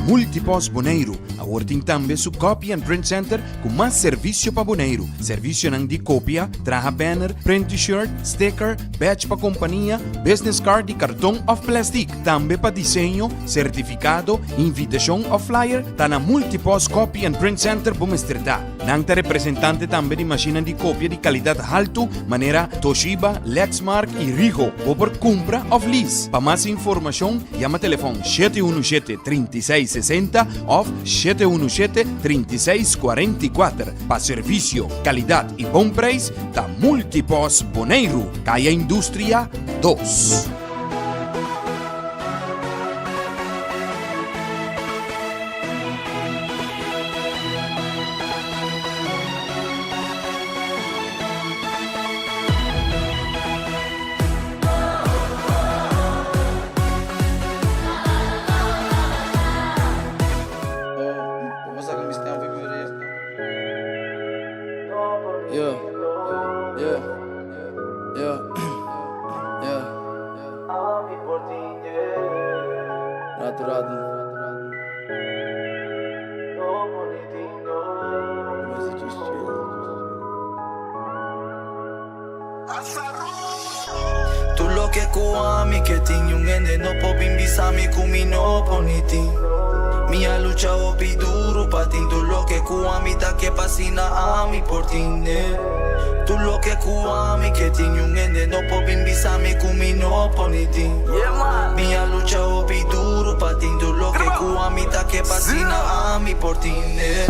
Multipos Bonaire, awarding tambe su Copy and Print Center com mais serviço para Bonaire. Serviço nang de cópia, traha banner, print t-shirt, sticker, badge para companhia, business card e cartão of plastic. Tambe para desenho, certificado, invitação ou flyer, tá na Multipos Copy and Print Center Bumestredá. Nang ta representante tambe de máquina de cópia de qualidade alto, maneira Toshiba, Lexmark e Rigo, ou por compra of lease. Para mais informação, chama telefone 717-3660 ou 717-3644. Para serviço, qualidade e bom preço, da Multipos Bonaire, Caia Indústria 2. Tu lo che kuami che tingi un ende no po bimbisami kumi no poniti. Mia lucha o piduru patin tu lo che kuami ta che pasina ami portine. Tu lo che kuami che tingi un ende no po bimbisami kumi no poniti. Mia lucha o piduru patin tu lo che kuami ta che pasina ami portine.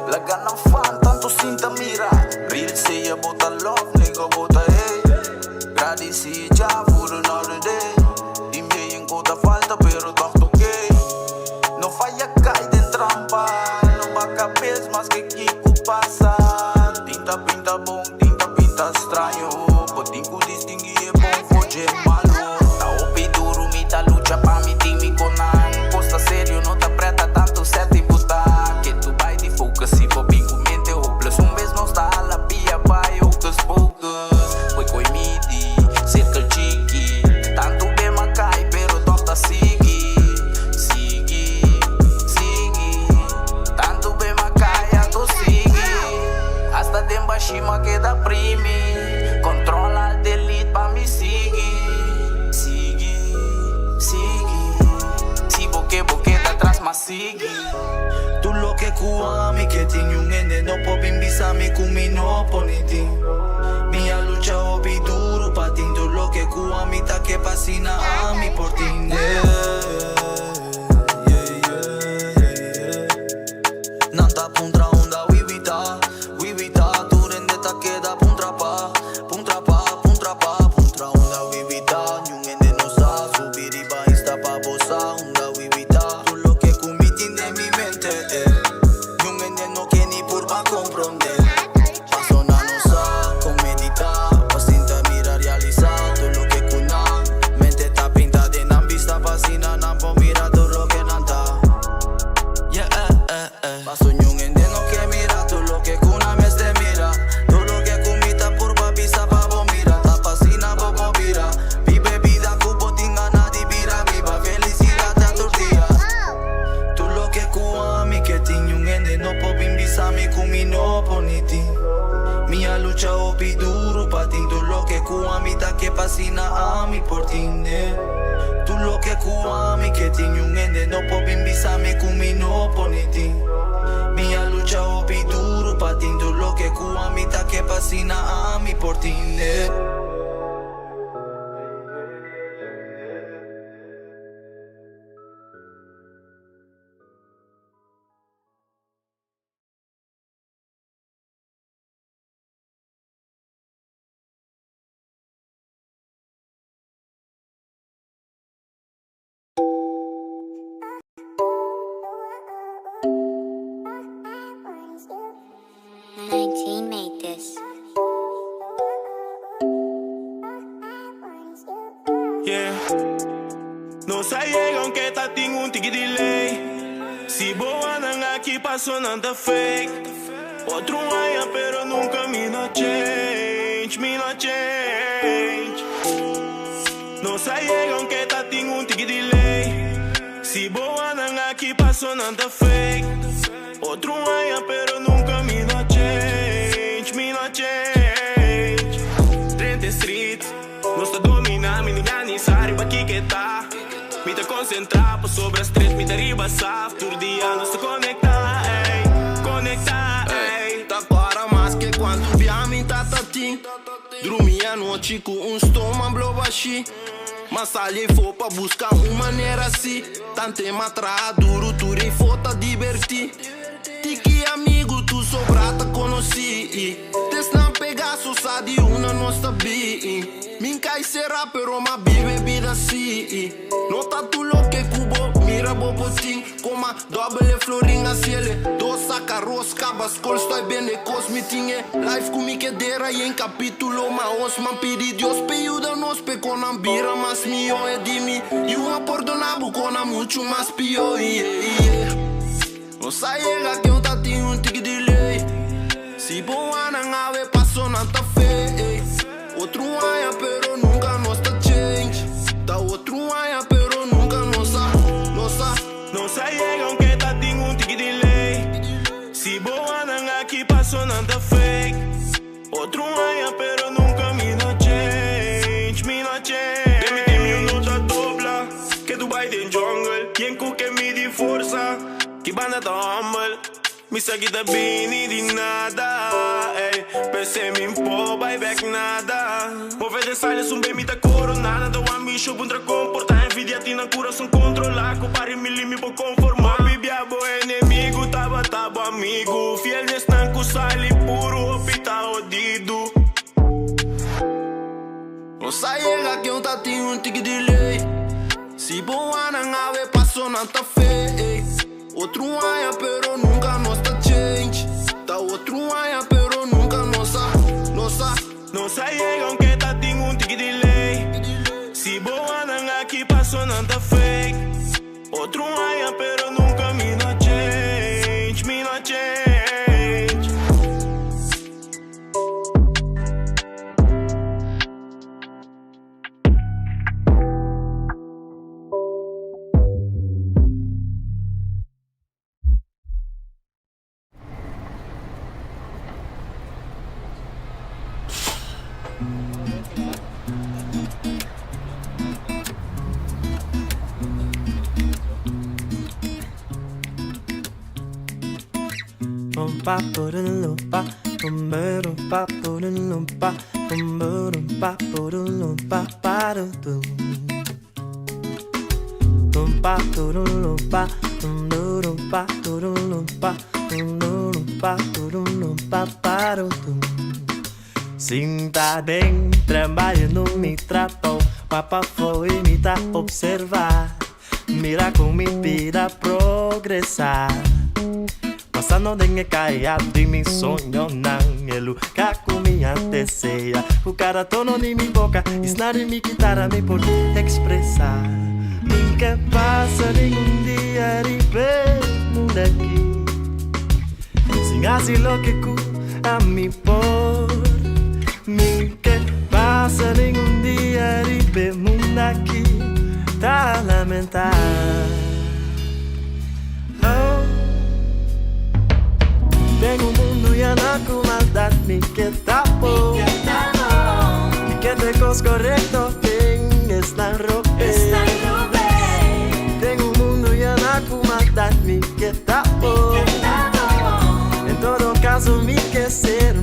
La gana fan tanto sinta mira. Real say about a love nigga about a hey. Gradi si già for another day. Dimmi in coda falta pero tanto gay. No falla cae de trampa. No va capes más que equipo pasa. Tinta pinta bon, tinta pinta extraño. cima que dá prime. Controla o delete pra me seguir. Sigue. Si boque tá atrás, mas sigue. Tu lo que kuami que tinha um ende no pop imbisami kumi no poniti. Minha lucha obi duro pa tin. Tu lo que kuami ta que pasina a mi por tin. Nanta puntra onda wibita. Tu rende ta que da puntra pa. Puntra onda wibita. Nyung ende no sa subiri ba insta pa bosa onda wibita. Tu lo que kumiti de mi mente. Nyung ende no que ni purba comprende. Paso na no sa con meditar. Pasinta mira realizar. Tu lo que kuna mente ta pinta de nan vista pasina nan po mira tu lo que nanta. Paso nyung ende no que mira tu lo que kuna me este mira. Tu lo que kumita purba pisa pa bo mira. Ta pasina bo mira. Vive vida cubo tinga na di vira viva. Felicidad a tus días. Tu lo que kuami que tin yung ende no po bimbisami kumi no poniti. Mia lucha opi duro pa tin. Tu lo que kuami ta que pasina a mi por tine. Tu lo que kuami que tin yung ende no po bimbisami kumi no poniti. Mia lucha opi duro pa tin. Tu lo que kuami ta que pasina a mi por tine. Made this. Yeah. No llega aunque tá tem tigre delay. Si boa nang aqui passou não tá fake. Outro aia pero nunca me no change. No llega aunque tá tem tigre delay. Si boa nang aqui passou não tá fake. Outro aia pero nunca me no change. 30 street. Nós tá dominar, me ninguém nem sabe pra que tá. Me tá concentrar por sobre as três, me tá riba saf. Todo dia nós tá conectar, ey. Tá para mais que quando via me tá tatim. Dormi a noite com estômago blow baixi. Mas ali for pra buscar uma maneira assim. Tante matra duro, tudo e for tá divertir. Tiki amigo, tu sobrata conheci. Tes não pegar só de uma nossa bi. Minha será pero ma bebida assim. Nota tu lo que cubo, mira bobotim. Coma doble florinha ciele. Dos saca rosca, bascol estou bem de cosmitinha. Life comigo que dera e em capítulo. Ma os man pedi Dios pe ayuda nos pe con ambira. Mas mio é de mim. E uma perdonabo con a muito mais pior. No llega que eu tá tinha tigre delay. Si boa nang ave passou não tá fake. Outro aia pero nunca nos tá change. Tá outro aia pero nunca nossa. No llega aunque tá tem tigre delay. Si boa nang aqui passou não tá fake. Outro aia pero nunca me no change. Demi nota dobla. Que Dubai den jungle. Quem que me di força. Que banda tá humble. Me segue da bini di nada. Ey, pensei me impor, vai back nada. Move de silence, bem me tá coronada. Do amigo, contra comportar. Envidia tina coração controlar. Compare me limi por conformar. Bibia bo inimigo, tava amigo. Fiel nestanco, sali puro, hospital odido. No llega que eu tá tinha tigre delay. Si boa nang ave passou não tá fake. Outro aia pero nunca nos tá change. Tá outro aia pero nunca nossa. No llega aunque tá tem tigre delay. Si boa nang aqui passou não tá fake. Outro aia pero nunca me no change. Sinta bem, trabalhando me tratou. Papa foi me tá observar. Mira com mi vida progressar. Passando de caia de mi sonho não é lugar com minha deseja. O cara tono de mi boca, esnare mi guitarra me por expressar. Nunca passa nenhum dia de mundo aqui sem fazer lo que cu a mi por. Nunca passa nenhum dia de mundo aqui tá lamentar. Oh. Tem um mundo e anda com maldade, me que tá bom. E que te cos correto tem esta roupa. Tem um mundo e anda com maldade, me que tá bom. Em todo caso, me que ser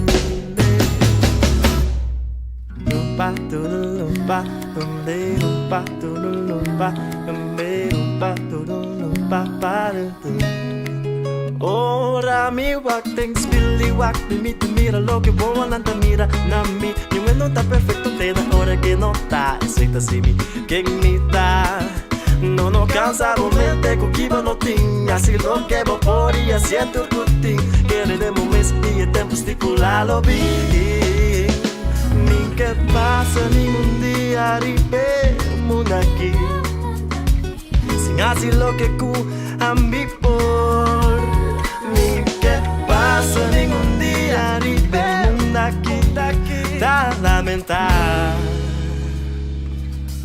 lumpa, tudo lumpa, lumpa, tudo lumpa, tudo lumpa, para tudo. Ora mi wakting spilli wakting mi te mira lo que buono non te mira na mi io non sta perfetto te da ora che non sta aceita si mi che mi sta non ho cansato mente con chi non tinha si lo che vo fuori a siete tutti che redemo mes e tempo stipulalo bi mi che passa nenhum dia ripemo aqui sin así lo que cu ambi por. Passa nenhum dia de bem daqui tá lamentar.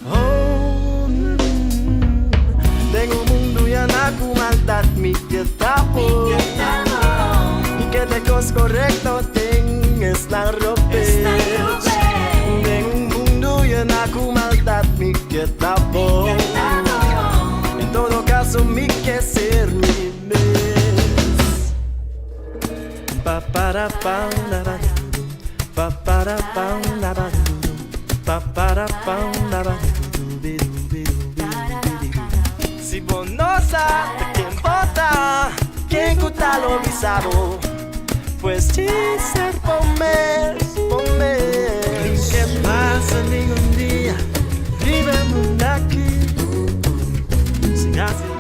Oh, tem um mundo e anda com maldade, me que tá bom. E que te cos correto tem esta roupa. Tem um mundo e anda com maldade, me que tá bom. Em todo caso, me quer ser mi bem. Pa para pam la ba do, pa para pam la ba do, pa para pam la ba do, si bonosa te quem bota, quem cuta lo bisabo, pues dizer pomer. Que passa nenhum dia, vivemos daqui, sem assim.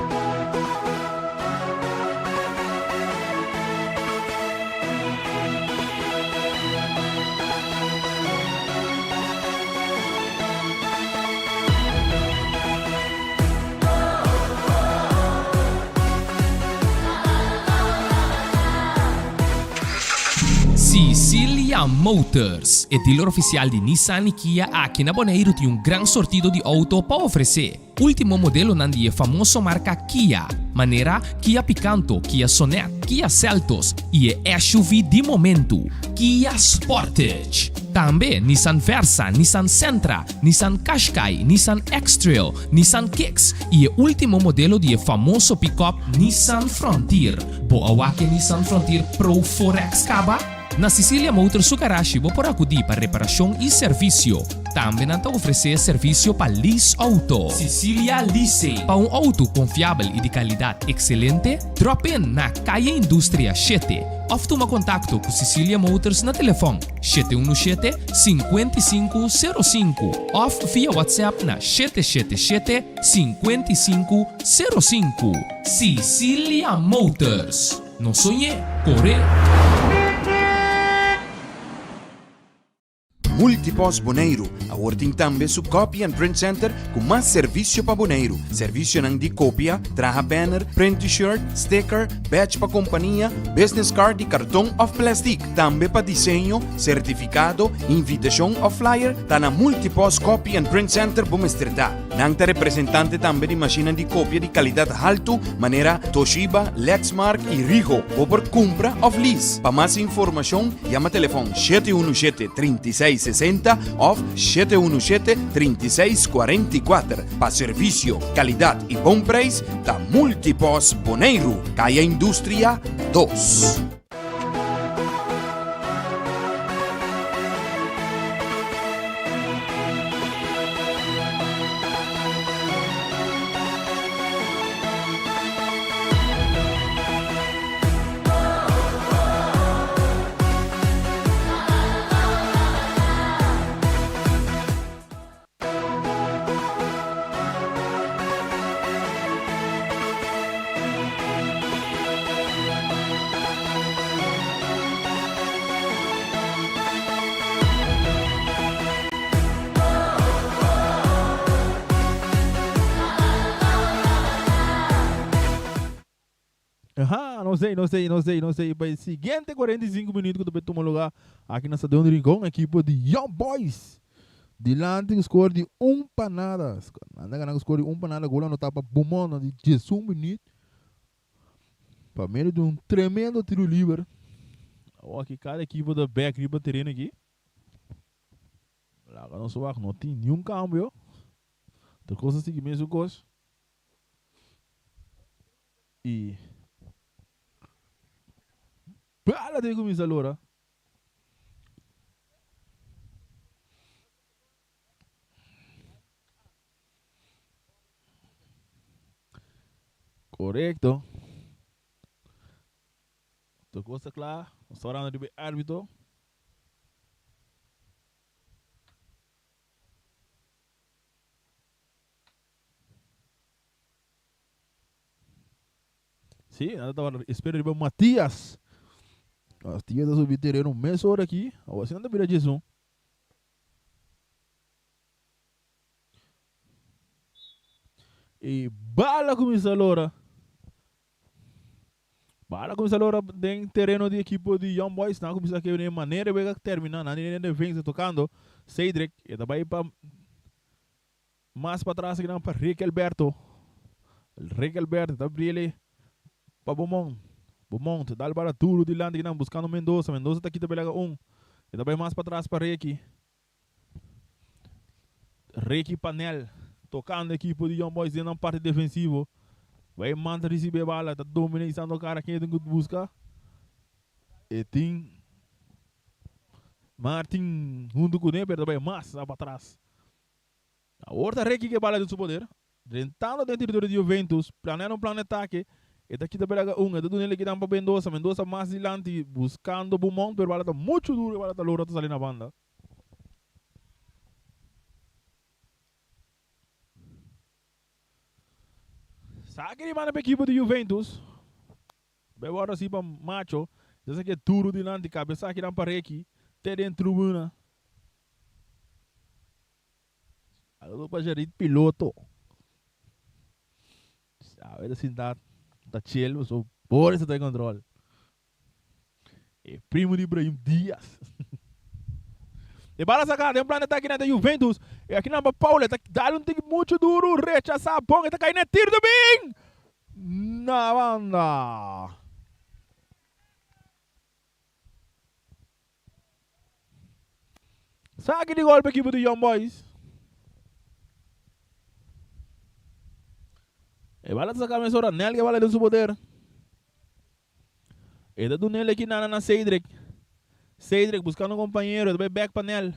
Cecilia Motors é dealer oficial de Nissan e Kia aqui na Bonaire tem um grande sortido de auto para oferecer. Último modelo nandi é famoso marca Kia, maneira Kia Picanto, Kia Sonet, Kia Seltos e é SUV de momento, Kia Sportage. Também Nissan Versa, Nissan Sentra, Nissan Qashqai, Nissan X-Trail, Nissan Kicks e o último modelo de famoso pick-up Nissan Frontier. Boa que Nissan Frontier Pro 4X Caba? Na Cecilia Motors Sukarashi vou por acudir para reparação e serviço. Também não oferecer serviço para lease auto. Cecilia Lease. Para um auto confiável e de qualidade excelente, drop in na Caia Indústria 7. Ou toma contato com Cecilia Motors na telefone 717-5505 ou via WhatsApp na 777-5505. Cecilia Motors. Não sonhe, corre. Multipos Bonaire, awarding tambe su copy and print center com mais serviço para Bonaire. Serviço nang de cópia, traha banner, print t-shirt, sticker, badge para companhia, business card e cartão of plastic. Tambe para desenho, certificado, invitação ou flyer, tá na Multipos Copy and Print Center Bumestredá. Nang ta representante tambe de máquina de cópia de qualidade alto, maneira Toshiba, Lexmark e Rigo, ou por compra ou lease. Para mais informação, chama telefone 717-3660 ou 717-3644. Para serviço, qualidade e bom preço, da Multipos Bonaire, Caia Indústria 2. não sei. Para seguinte 45 minutos que tu toma lugar aqui na Stadion do Rincón, a equipe de Young Boys. Dilante o score de panada. Anda ganhando o score de panada, gol no tapa bumão de 18 minutos. Para meio de um tremendo tiro livre. Aqui cada equipe da back riba terreno aqui. Lá não sou não tem nenhum câmbio. Tem coisas assim que mesmo coisa. E bala de começar agora. Correcto. Tu coisa clara. Estamos hablando de árbitro. Sim, espero de Matias. As tias da subterrânea um mês hora aqui. Ou assim não vira Jesus. E bala começa agora. Bala começa agora em terreno de equipe de Young Boys. Não começa aqui de maneira que terminar. Não tem defesa tocando. Cedric. E também para mais para trás aqui não para Rick Alberto. Rick Alberto está brilhando. Para Beaumont, dá para tudo de lá, buscando Mendoza. Mendoza está aqui também pega E também mais para trás para Reiki. Reiki Panel, tocando a equipe de Young Boys na parte defensiva. Vai manter receber bala, está dominando o cara que tem que buscar. E tem Martin junto com ele, também mais para trás. A outra Reiki que bala do seu poder. Tentando dentro do território de Juventus, planeando um plano de ataque. E daqui da pega é tudo nele que dá para Mendoza. Mendoza mais adiante, buscando Beaumont, pero bala está muito duro, bala está loura, está saindo na banda. Saque de mano para a equipe de Juventus. Bem agora assim para Macho. Esse aqui é duro de lante, cabeça aqui dá para Reiki. Até dentro do tribuna. Agora para gerir piloto. Sabe, assim está chill, so por isso tem controle. É primo de Ibrahim Dias. E bala sacada, tem um plano de ataque na Juventus. E aqui na Paula, tá dando um tique muito duro, rechaça a ponga, tá caindo tiro do bem. Na banda. Saque de gol para a equipe do Young Boys. E bala sacar a mesura, Nel que bala do seu poder. E tá do Nel aqui na Cedric. Cedric buscando um companheiro, também back para Nel.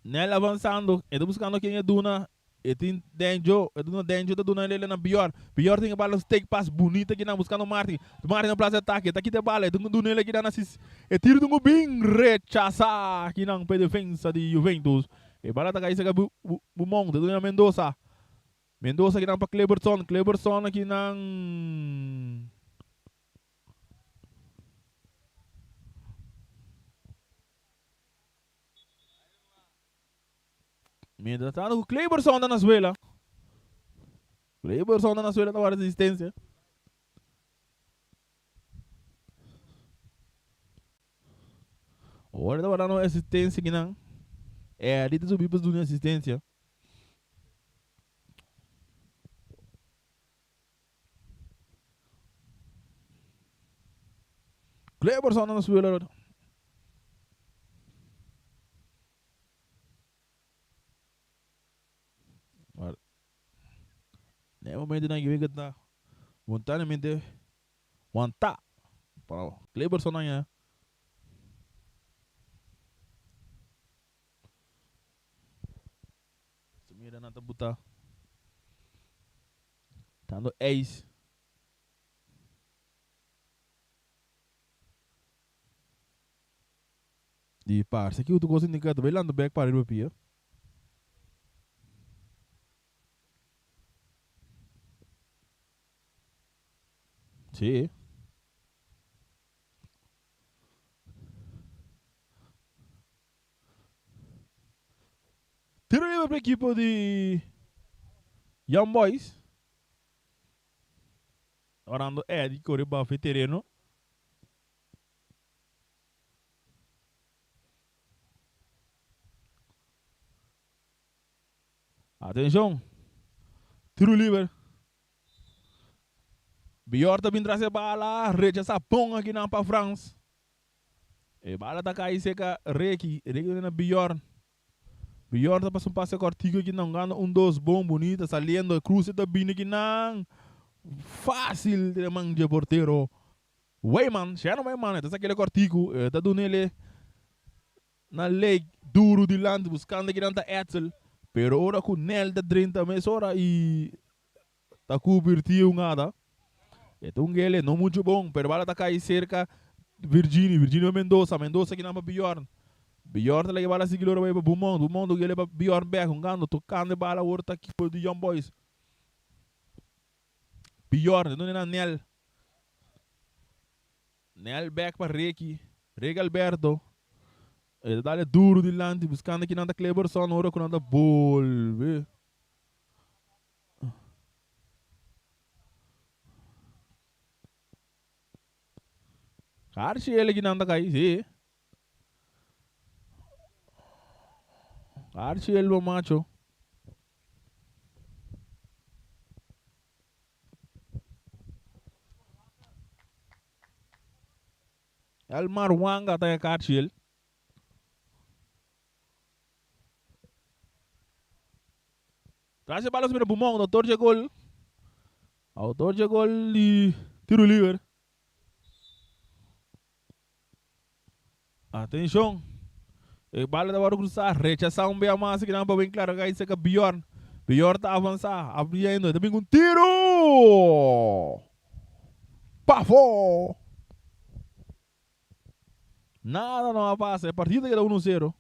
Nel avançando, e tá buscando quem é Duna. E tem Denjo, tá Duna ele na Bior. Bior tem que bala take pass bonita aqui na buscando Martin. Martin na praça de ataque, tá aqui tem bala, tem Duna ele aqui na e tiro do bem rechaça aqui na defesa de Juventus. E bala tá caindo aqui Beaumont, tá Duna Mendoza. Mendoza aqui na para Cleberson aqui na Mientras tanto, Cleberson anda na suela. Cleberson anda na suela da resistência. Agora tá dando assistência aqui não. É, ali tá subindo para dar assistência. Cleberson anda na suela. É o momento na que está espontaneamente aguentar para Cleberson aí. Se mira na tabuta. Tando ace. De parça aqui o tu gosta de indicar também lá no back para ir para pia. Sim. Tiro livre para a equipe de Young Boys. Orando de correr para o terreno. Atenção. Tiro livre. Bior também traz a bala. Rechaça pão aqui na para France. E bala tá caindo seca. Reiki na Bior. Bior tá passando passe cortigo aqui não ganha dois bom bonito. Saliendo cruze tá bem aqui não. Fácil de manjar porteiro. Weyman, já não Weyman. Tá aquele cortigo. Tá dando ele na leg duro de lado buscando aqui na Etzel. Pero ora com Nel da 30 meses ora e tá cobertiu nada. Então ele não muito bom, pero bala tá cai cerca Virginia Mendoza aqui na Bjorn. Bjorn tá leva bala seguir ora para Bumond ele para Bjorn back jogando tocando bala ora tá aqui por Young Boys. Bjorn não é na Nel back para Reiki Alberto. Ele dá duro de lante, buscando aqui na Cleberson, ora com nada bol. Carche ele aqui na cai, sim. Carche ele o macho. El Marwanga tá carche ele. Traz a bala sobre o Bumong, autor de gol. Autor de gol e tiro livre. Atenção. A bala da hora cruzar, rechaçar bem a massa que não é bem claro. Aí seca Bjorn. Bjorn tá avançar, abrindo, também com tiro. Pafo. Nada não passa, é partida que dá 1-0.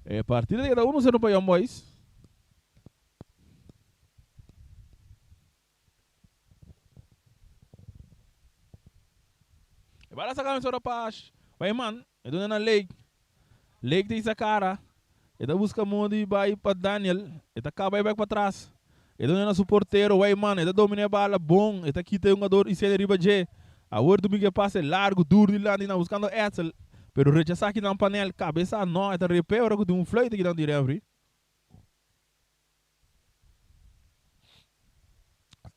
É partida que dá 1-0 para Young Boys. E bala essa camisa para vai man, é dona na Lake tem essa cara. E da busca modo e vai para Daniel, e tá acaba vai para trás. E dona na suporteiro, vai man, e da domina a bala bom, e tá aqui tem um jogador e se riba J. A word do que passa largo, duro de lá, e buscando Etzel. Pero rechazar aqui na panela, cabeça não, é repé, ora que tem um flight aqui dentro de refri.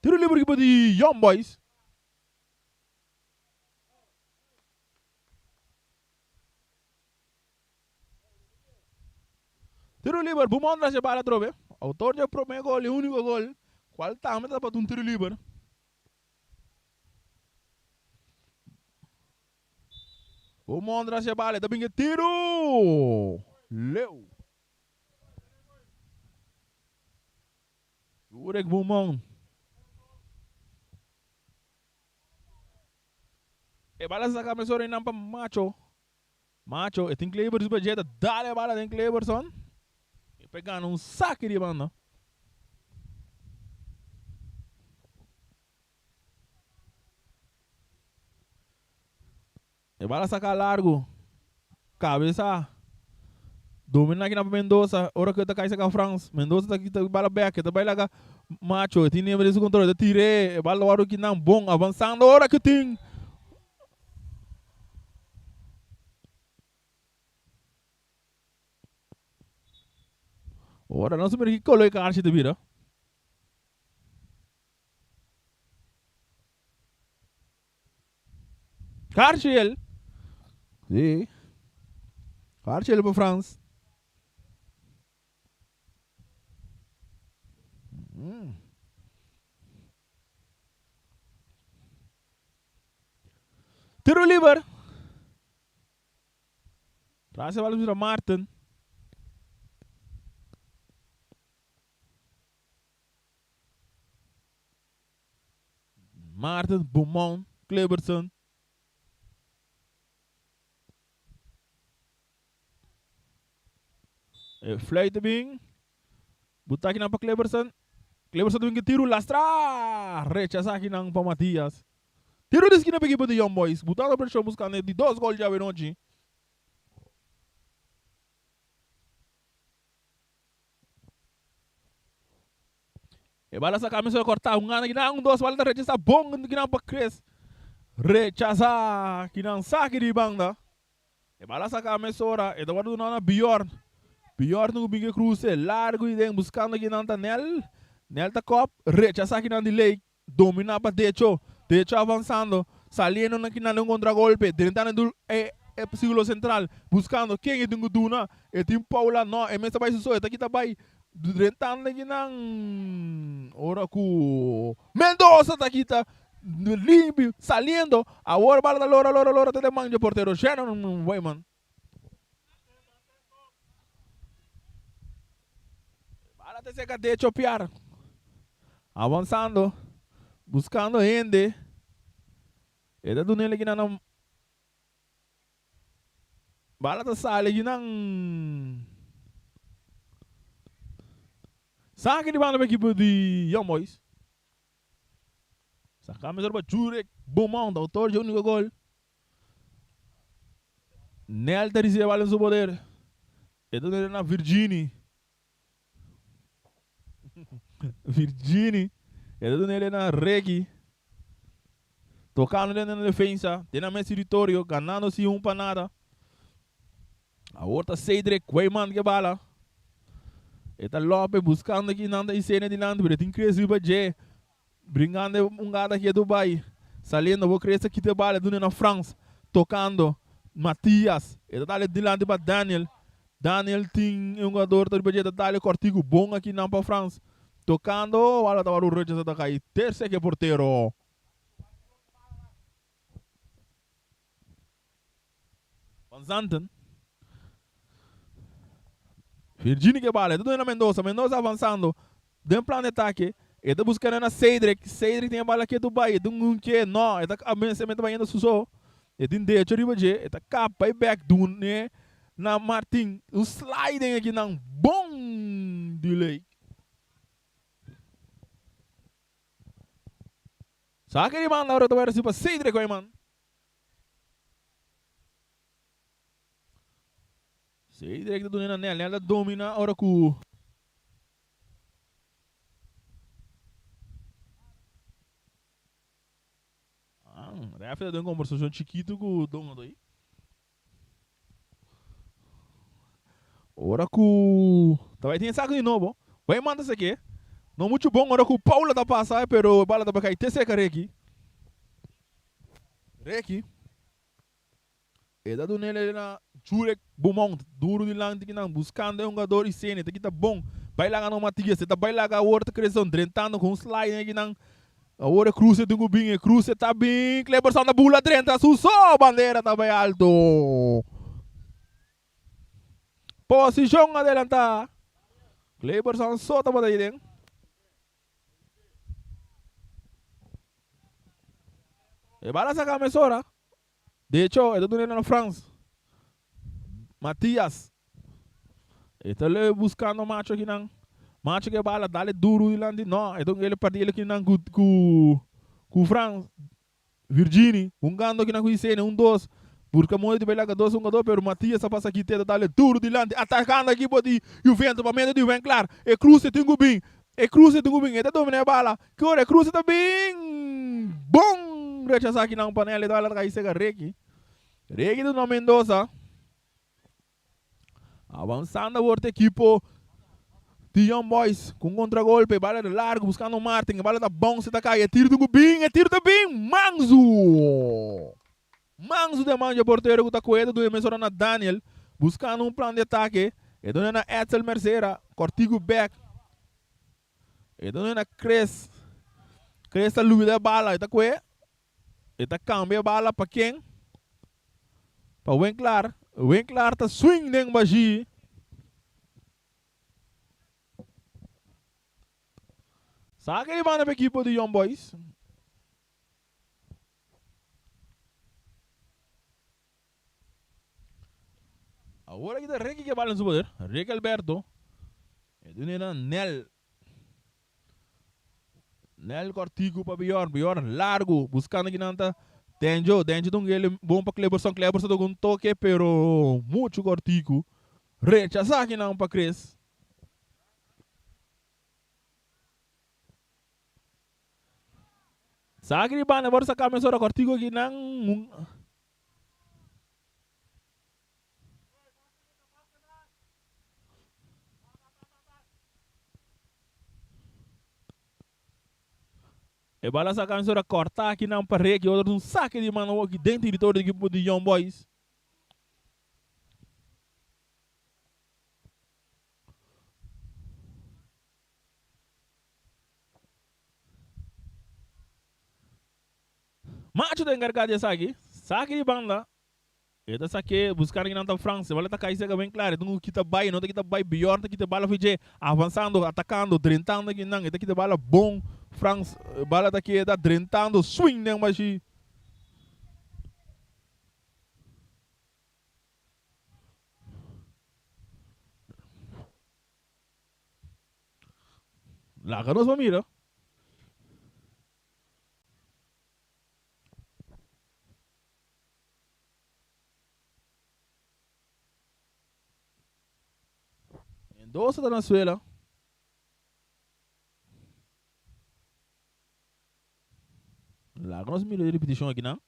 Tiro livre aqui para de Young Boys. Tiro livre, Bumond na bala trove. Autor de primeiro gol e único gol. Qual tá, mas tá para um tiro livre. O Mondra se bala, também que tiro! Leu! Urek Bumon. E bala sa kamesor inam pa macho. Macho, e tem Kleber super jeta, dale a bala tem Kleberson. E pegando saque de banda. E bala saca largo. Cabeça. Domina aqui na Mendoza. Ora que eu tá caindo com a France. Mendoza tá aqui, tá bala back. Tá bala cá. Macho. Tem nem esse controle. Tá tirei. Bala o aro que não bom. Avançando. Ora que tem. Ora não se me que colou a arte de vira. Cartiel. Sim. Cartiel para France. Tiro livre. Traz a bola para Martin. Martin, Beaumont, Kleberson. Fluit bem. Botar aqui na para Kleberson. Kleberson tem que tiro lastra. Rechaçar aqui na para Matias. Tiro de esquina para a equipe de Young Boys. Botar na pressão buscando de 2 gols já noite. E bala sa camisa cortar um ano que não dois bala rechaça bom que não para Chris. Rechaça que não saque de banda. E bala sa camisa ora e da guarda na Bjorn. Bjorn no binge cruze largo e den buscando que não tá nel tá cop rechaça que não de lei domina para techo avançando saliendo na que não contragolpe tentando do é círculo central buscando quem é do duna e tim Paula não é mesa vai so tá aqui tá vai tentando que não ora cu Mendoza tá aqui tá limpo saliendo agora bala da lora tá de manja porteiro já não vai man bala te seca de chopear avançando buscando gente e da do nele que não bala ta sale que não sabe que banda equipe de Young Boys sacamos para Jurek bom da autor de único gol nel ta recebe bala no poder e do nele na Virginie e do nele na Regi tocando dentro da defesa tem na território ganhando-se para nada. A outra Cedric, Weyman que bala. Eta Lopes buscando aqui nanda e cena de nanda, tem crescido para Jé. Bringando um gado aqui a Dubai. Saliendo, vou crescer aqui de bala, do na França. Tocando, Matias. Eta dale dilante para Daniel. Daniel tem um jogador de budget, dale cortigo bom aqui na para França. Tocando, olha tá o Rogers tá cair. Terceiro que é porteiro. Van Zanten. Virginie que bala, tudo na Mendoza avançando, dentro do plano de ataque, ele está buscando na Cedric tem a bala aqui do Bahia, do um que não, ele está avançando para ainda suso, ele tem de achar riba ele está capa e back do né, na Martin, um sliding aqui não, bom delay. Sabe que ele manda agora tu vai receber Cedric aí mano. Cedric tá dominando nela, ela domina a hora que ref tá dando uma conversação chiquito com o dono aí. Hora que vai ter saco de novo. Vai mandar isso aqui. Não muito bom, hora que o Paulo tá passando, pero a bala tá para cair. Tem seca Reiki. E da do nele na Jurek Beaumont, duro de lang que não buscando um jogador e cena, tá aqui tá bom. Vai lá no Matias, tá vai lá a outra crescendo, drentando com um slide aqui não. A outra cruze do Gubinho, cruze tá bem, Cleberson da bula drenta, susou, bandeira tá bem alto. Posição adelanta. Cleberson só tá botando aí dentro. E bala essa camisa. De hecho, está durando na França. Matias. Está le buscando macho aqui não. Macho que bala, dá-lhe duro de lá. Não, então ele partiu aqui não com França. Virginie. Gando aqui não com Isene, dois. Porque muito de bela dois, dois, pero Matias passa aqui, dá-lhe duro de lá. Atacando aqui, pode Juventus, para meio de Juventus, claro. E cruze tem Gubin. Está dominando a bala. Que hora, cruze tá bem. Bom. Rechaçar aqui na panela e dá-lhe cair cega Reiki. Reiki do nome Mendoza. Avançando a outra equipe de Young Boys. Com contra-golpe. Bala de largo. Buscando o Martin. Bala da bom. Se tá caindo. É tiro do Gubin. Manzo. Manzo de manja porteiro. Que tá com ele. Do emissora na Daniel. Buscando um plano de ataque. E dona na Edsel Merceira. Cortigo back. E dona na Cres. Cres tá luz da bala. E tá com ele. E tá cambia a bala para quem? Para o Winkler. O Winkler tá swing dentro bagi. Sabe que ele vai na equipe de Young Boys? Agora que tá Ricky que bala no seu poder. Ricky Alberto. E do Nel. Nel Cortigo para Bjorn largo, buscando aqui nanta. Denjo do ele bom para Cleberson do um toque, pero muito Cortigo. Rechaça aqui não para Cres. Sakri bana baru sa kami sora cortigo aqui nang e bala sa kami sora cortar aqui nang parede que outro um saque de mano aqui dentro de todo o equipe de Young Boys. Macho da encargado de saque de banda. Eta saque buscar aqui na França, vale tá cair bem claro, então kita vai, não tá kita vai pior, tá kita bala fije avançando, atacando, drentando aqui não, eta kita bala bom, França, bala tá aqui tá drentando, swing né, mas lá que nós vamos mirar. Doce da Venezuela. Lá nós miramos repetição aqui, não?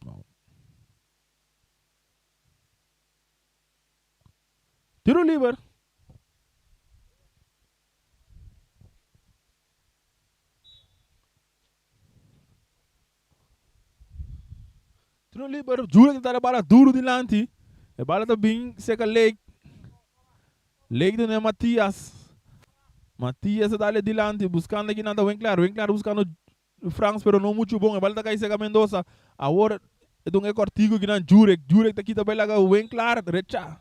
Não. Tiro livre. Tiro livre. Jura que tá a bala duro de lante. A bala tá bem seca leg. Leg do Matias. Matias está ali delante, buscando aqui nada bem claro. Bem claro buscando Franks, pero não muito bom. A bala tá caindo seca Mendoza. Agora é um cortigo que não Jurek. Jurek tá aqui também lá bem claro. Recha.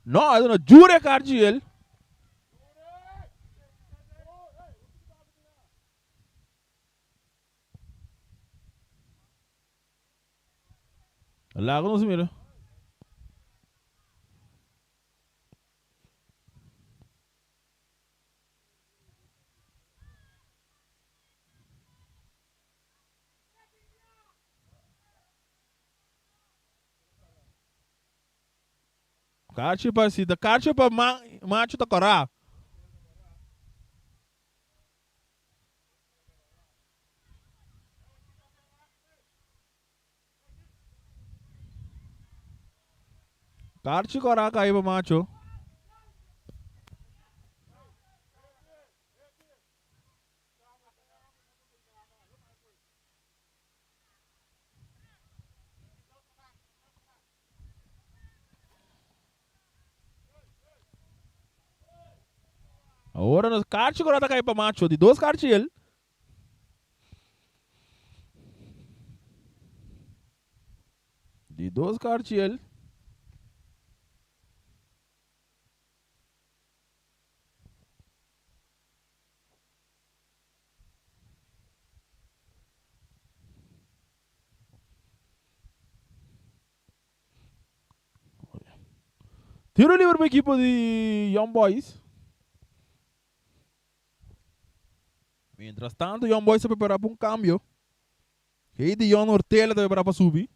Não, é uma Jurek Argiel. Lá que não se mira. Karte para si, da karte para macho ta corá. Karte corá cai para macho. Agora nos karte corá tá cai para macho, de dois cartes ele. De dois cartes ele. Tiro livre para a equipe de Young Boys. Mientras tanto, Young Boys se prepara para um cambio. E de Young Ortega se prepara para subir.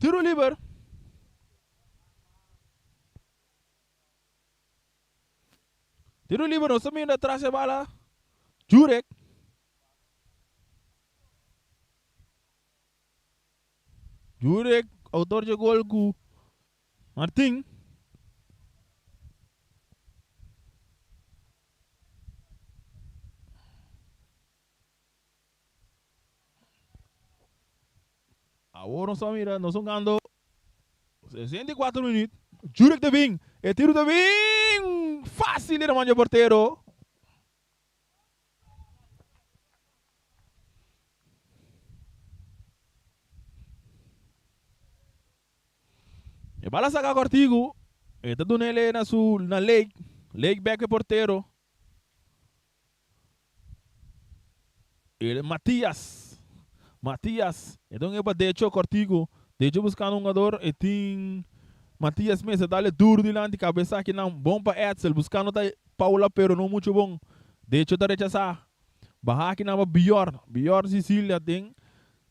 Tiro livre. Tiro livre, não se mira atrás da bala. Jurek. Jurek, autor de gol com Martin. Agora nós estamos mirando, nós estamos ganhando 64 minutos. Jurek de bem. É tiro de bem. Fácil de manhã porteiro. E bala saca cortigo. Eta do nele na lake back porteiro. Ele Matias, então é para deixar cortigo, deixa buscando um jogador e tem Matias mesmo dá-lhe duro de lá de cabeça que não bom para Edsel, buscando tá Paula pero não muito bom, deixa tá rechazar, barra que não Bior Sicília tem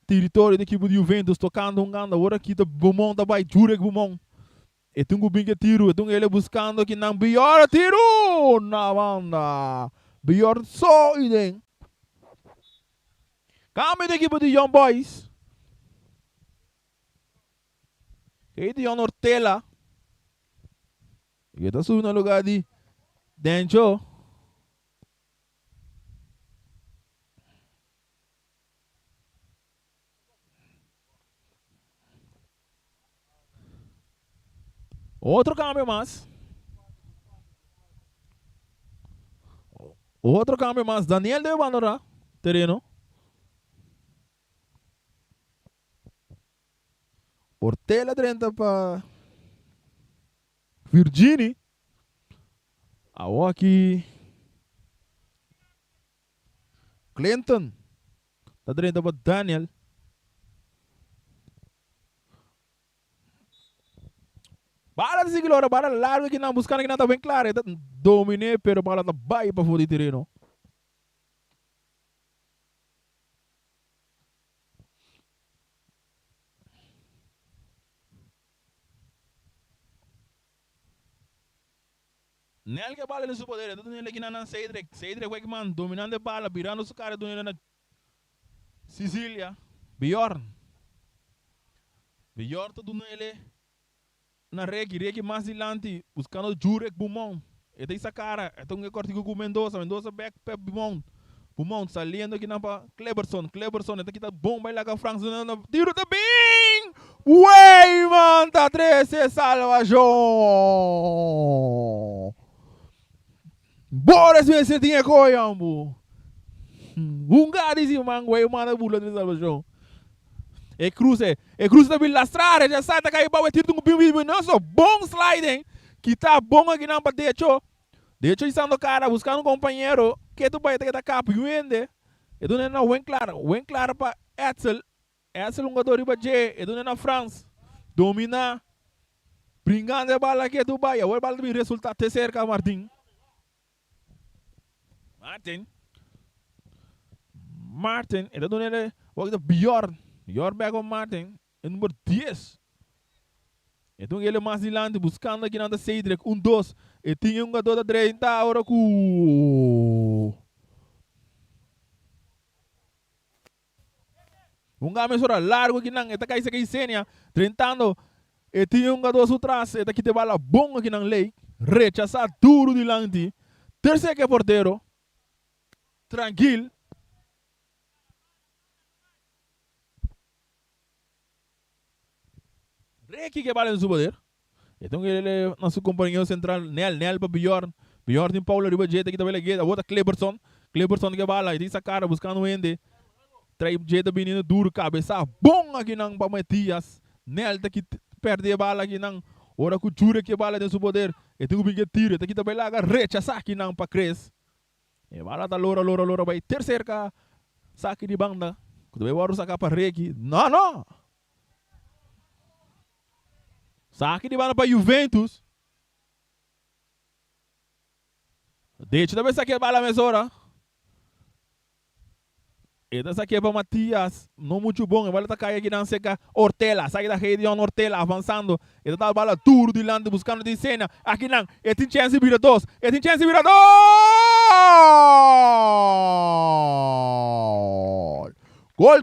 território da equipe de Juventus tocando ganda, agora aqui tá Beaumont tá vai Jurek Beaumont, e tem um bingo tiro, então ele buscando que não Bior tiro na banda, Bior só idem. Kami da equipe de Young Boys. E de Young Hortela. E está subindo no lugar de Dencho. Outro câmbio mais. Daniel de Bandora. Terreno. Hortela 30 para Virginie. Aqui Clinton. Tá 30 para Daniel. Bala de seguidora, bala larga que não buscando que não tá bem claro. Dominé, pero bala tá baixo para foder terreno. Nel que bala no seu poder, então ele aqui na Cedric vai man dominando a bala, virando o cara do ele na Sicília, Bjorn todo ele na Regi mais adiante, buscando Jurek Beaumont, e tem essa cara, então é cortigo com Mendoza back para Beaumont saliendo aqui na para Cleberson, então aqui tá bom, vai lá com a França, tiro tá bem, ué, man, tá 13 salvação. Bora se tinha coisa, ambo. Garíssimo, mango, eu mando bula de salvação. E cruze da bilastrare, já sai, tá caindo para o tiro do bim, não só bom sliding, que tá bom aqui na para deixo estando cara, buscando um companheiro, que tu vai ter que dar capa, e tu não é claro para Edsel um jogador para J, e tu na France, dominar, brincando a bala que tu vai, agora a bala vai resultar terceiro, Martin, então ele vai Bjorn back on Martin, número 10. Então ele mais adiante, buscando aqui na Cedric, 2, e tinha um jogador da 30, agora com um gamesora largo aqui não, está caindo aqui Sênia, 30, e tinha um jogador atrás, está aqui de bala bom aqui na lei, rechaçar duro de lante, terceiro que é porteiro, tranquilo. Reki que bala no seu poder. Então ele é nosso companheiro central, Nel para Bjorn tem Paulo Riba Jeta que também é a outra Cleberson que bala, e tem essa cara buscando o ende. Trai Jeta menino duro, cabeça bom aqui não para Matias. Nel tá que perde a bala aqui não. Ora com Jure que bala no seu poder. E tem o big tiro, tá aqui também lá rechaçar aqui não para Cres. E bala tá lora vai terceiro ka saque de banda. Quando vai ora sacar para Reki. Não. Saque de banda para Juventus. Deixa também saque a bala mesora. E dessa aqui é para Matias. Não muito bom. A bala tá caindo aqui na seca. Hortela. Saque da rede on Hortela avançando. E tá a bala duro de lado buscando de cena. Aqui não. E tem chance de virar 2. Gol.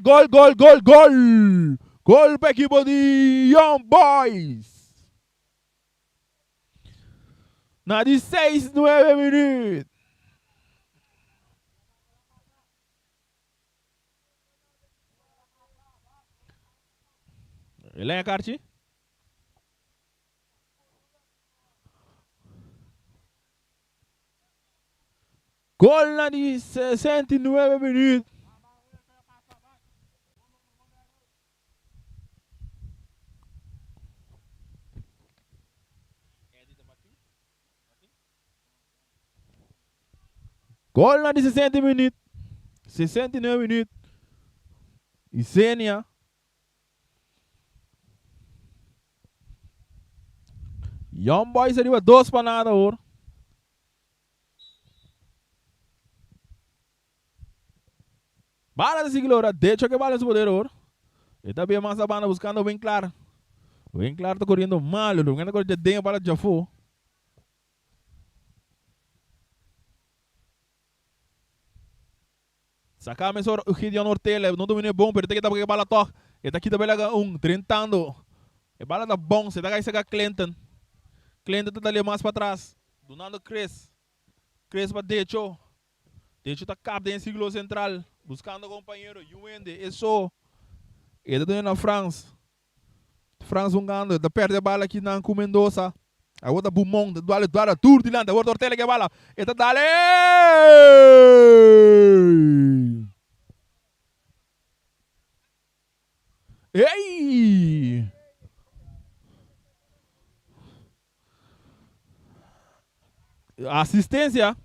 Gol para a equipe de Young Boys. Na 16-9 minutos. Ele é a Carti? Gol na 69 minutos. Gol na de 60 minutos. 69 minutos. E Sênia. Young Boys arriba 2 para nada agora. Bala de siglo ahora. De hecho que bala su poder ahora. Está bien más a banda buscando bem claro. Bem claro está correndo mal. Lo que corre de para já foi. Sacame só o Gideon Ortela. Não domina bom, pero tem que dar porque bala toca. Está aqui também lá 30. E bala tá bom. Você tá aí saca Clinton. Clinton tá ali mais para trás. Donando Chris. Chris para Decho. Decho tá cap dentro siglo central. Buscando companheiro. Juende. Isso. Ele tá na França. França jogando. Ele perde a bala aqui na Mendoza. A outra Bumon. Duala tour de landa. A outra Ortela que bala. Ele tá dale. Ei! Assistência.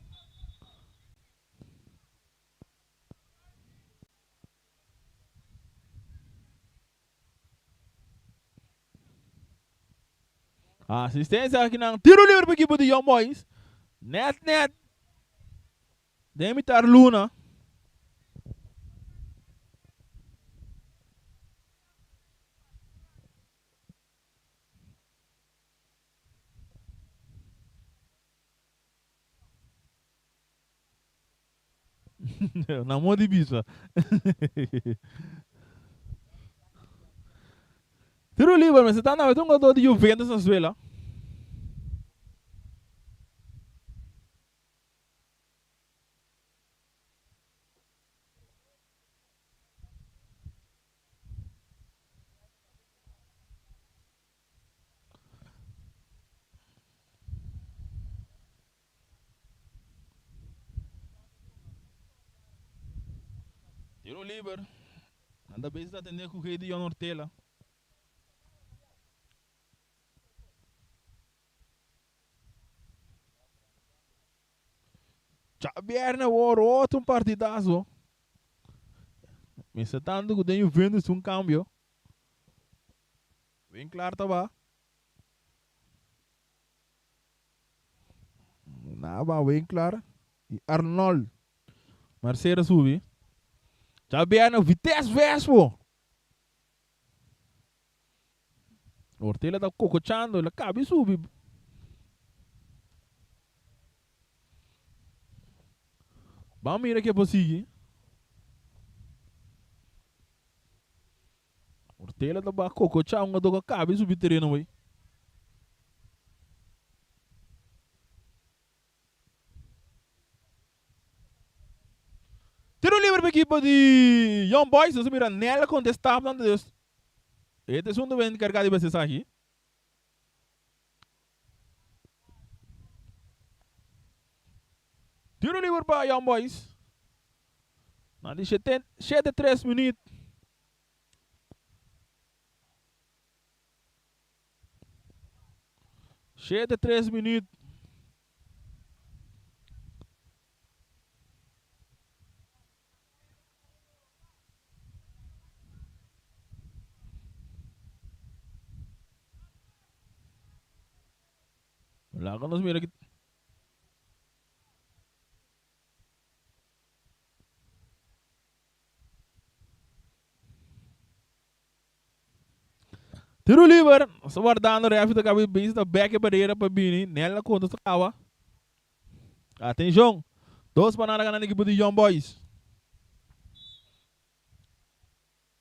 Assistência aqui não. Tiro livre para a equipe de Young Boys. Net. Demitar Luna. Na mão de bicho. Tiro livre, mas você tá na verdade um jogador de Juventus na Suela. Tiro livre. Anda bem se atender com o rei de Ion Ortela. Viernes outro partidazo. Me setando que o Juventus um cambio. Bem claro, tá bom. Nada, bem claro. E Arnold. Marcelo subi. Já viernes Vitesse Vespo. Ortela tá cocochando. Ele acaba e subi. Vamos mirar que é possível. Ortela tá ba cocochando. Nga doga acaba e subi terreno, boy. Tiro livre para a equipe de Young Boys. Você mira nela contestava. Este é um do bem carregado de vocês aqui. Tiro livre para Young Boys. Na de 3 minutos. Cheio de 3 minutos. Lá que nos mira aqui. Tiro livre. Só guardando o ref da cabeça da back barreira para Bini. Nela conta essa cava. Atenção. 2 para nada na equipe de Young Boys.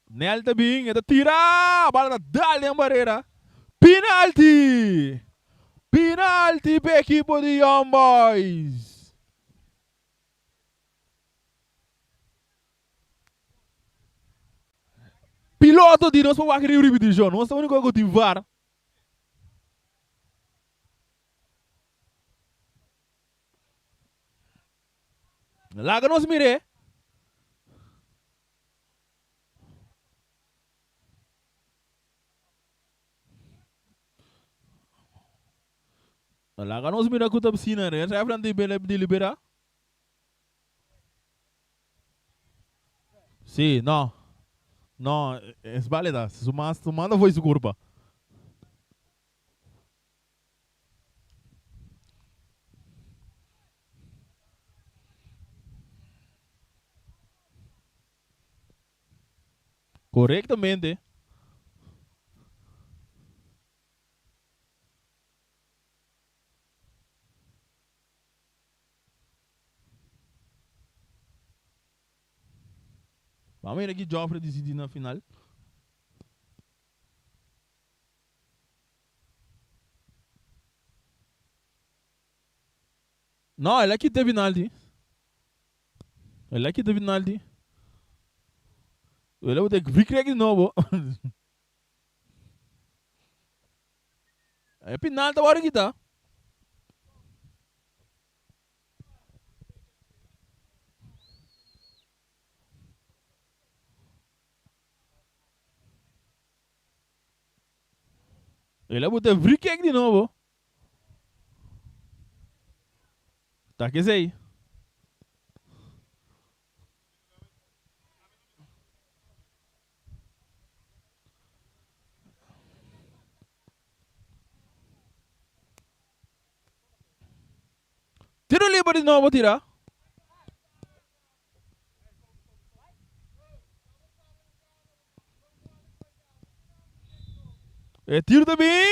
Nela tá bem. Ele tira. A bola tá dali na barreira. Penalty. Penalty para a equipe de Young Boys. Piloto de nós para querer repetição. Nós estamos único que VAR. Lá que nós mire. Lá que nós mire com a piscina, né? Já é para de liberar. Sí, no. No, es válida. Su mano fue su culpa. Correctamente. Vamos ver aqui Joffrey decidir na final. Não, ele aqui teve penalti. Ele aqui teve penalti. Ele vai ter que vir de novo. É penalti agora que tá. Ele vai ter que vir de novo. Tá que sei. Tiro livre de novo, tirar. É tiro também.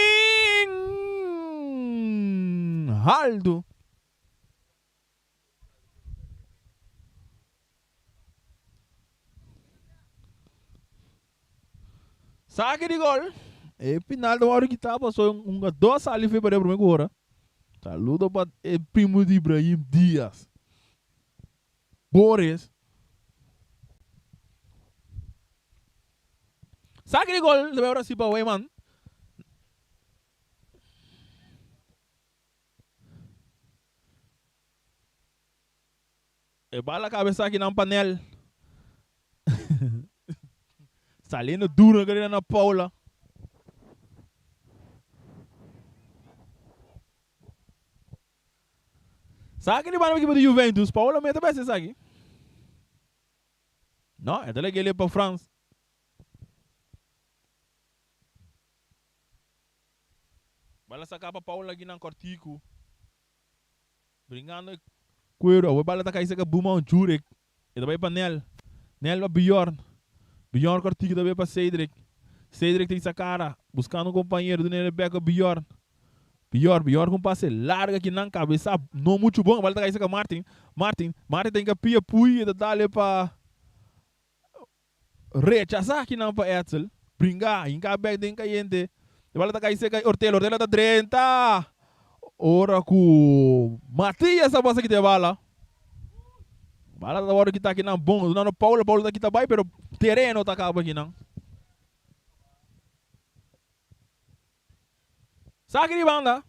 Aldo. Saque de gol. É final da hora que tá, passou dois ali foi para o primeiro hora. Saludo para o primo de Ibrahim Dias. Boris. Saque de gol, deve agora sim para o Weyman. E bala a cabeça aqui na panela. Saliendo duro na Paula. Sabe que ele vai para Juventus? Paula mete bem esse aqui. Não, é dele que ele para França. Bala sacar para Paula aqui na Cortico. Brincando cuero, o bala tá caindo que buma um Jurek. Ele vai para Nel. Nel para Bjorn. Bjorn Cortico também para Cedric. Cedric tem essa cara, buscando um companheiro do Nerebeca Bjorn. Bjorn com passe larga aqui na cabeça, não muito bom. A bola tá caindo com Martin. Martin tem que pia pui e dar para rechazar aqui na para Etzel. Brincar, em cabeça tem que ir. A bola tá caindo com Ortela tá 30. Ora com Matias a bola aqui de bala. Bala da hora que tá aqui na bom, não Paulo tá aqui tá bem, pero terreno tá acaba aqui não. Saque de banda.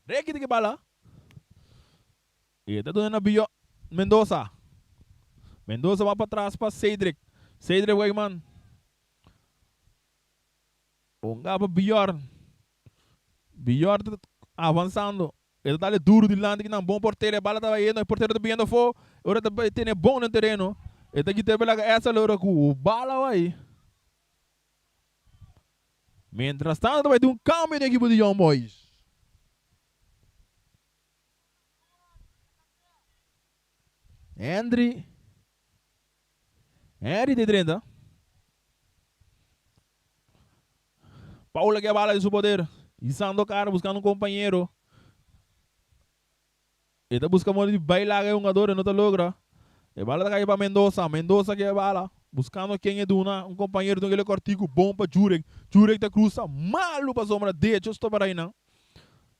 Reiki de bala. E tá dando na Bio Mendoza. Mendoza vai para trás para Cedric. Cedric Weyman. Onga para Bjorn. Bjorn avançando. Ele tá ali duro de lado, que não bom porteiro, a bala tá indo, o porteiro tá vindo fora, agora tá tendo bom no terreno. Ele tá aqui teve essa hora com o bala vai. Mientras tanto, vai ter um câmbio na equipe de Young Boys. Henry de 30. Paula que a bala de seu poder. Isando o cara, buscando um companheiro. Ele tá buscando de bailar um jogador e não tá logra. E bala tá caindo para Mendoza. Mendoza que é bala. Buscando quem é Duna, um companheiro do aquele cortico bom para Jurek. Jurek tá cruza malo para sombra. Deixa eu estou para aí não.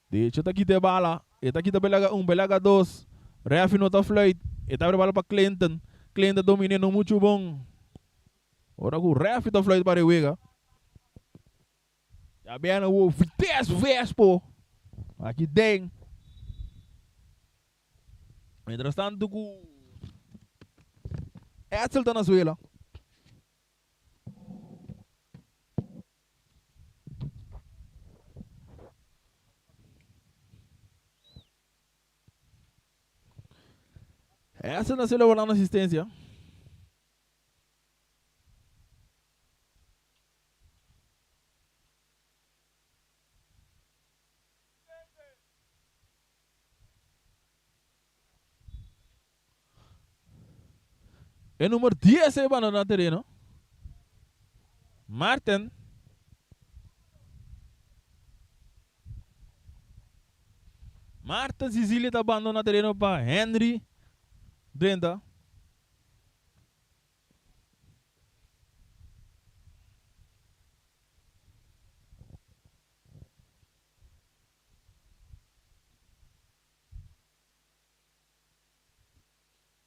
Deixa tá aqui de bala. Ele tá aqui de belaga 1, belaga 2. Ref não tá flight. Ele tá bala para Clinton. Clinton dominando muito bom. Ora o ref tá flight para o Wega. Já bem o Vitesse Vespo. Aqui tem. Mientras tanto, com Etzel tá na suela. Etzel na suela volando assistência. E número 10 é abandonado na terreno. Martin. Marta Sicília está abandonando na terreno para Henry Brenda.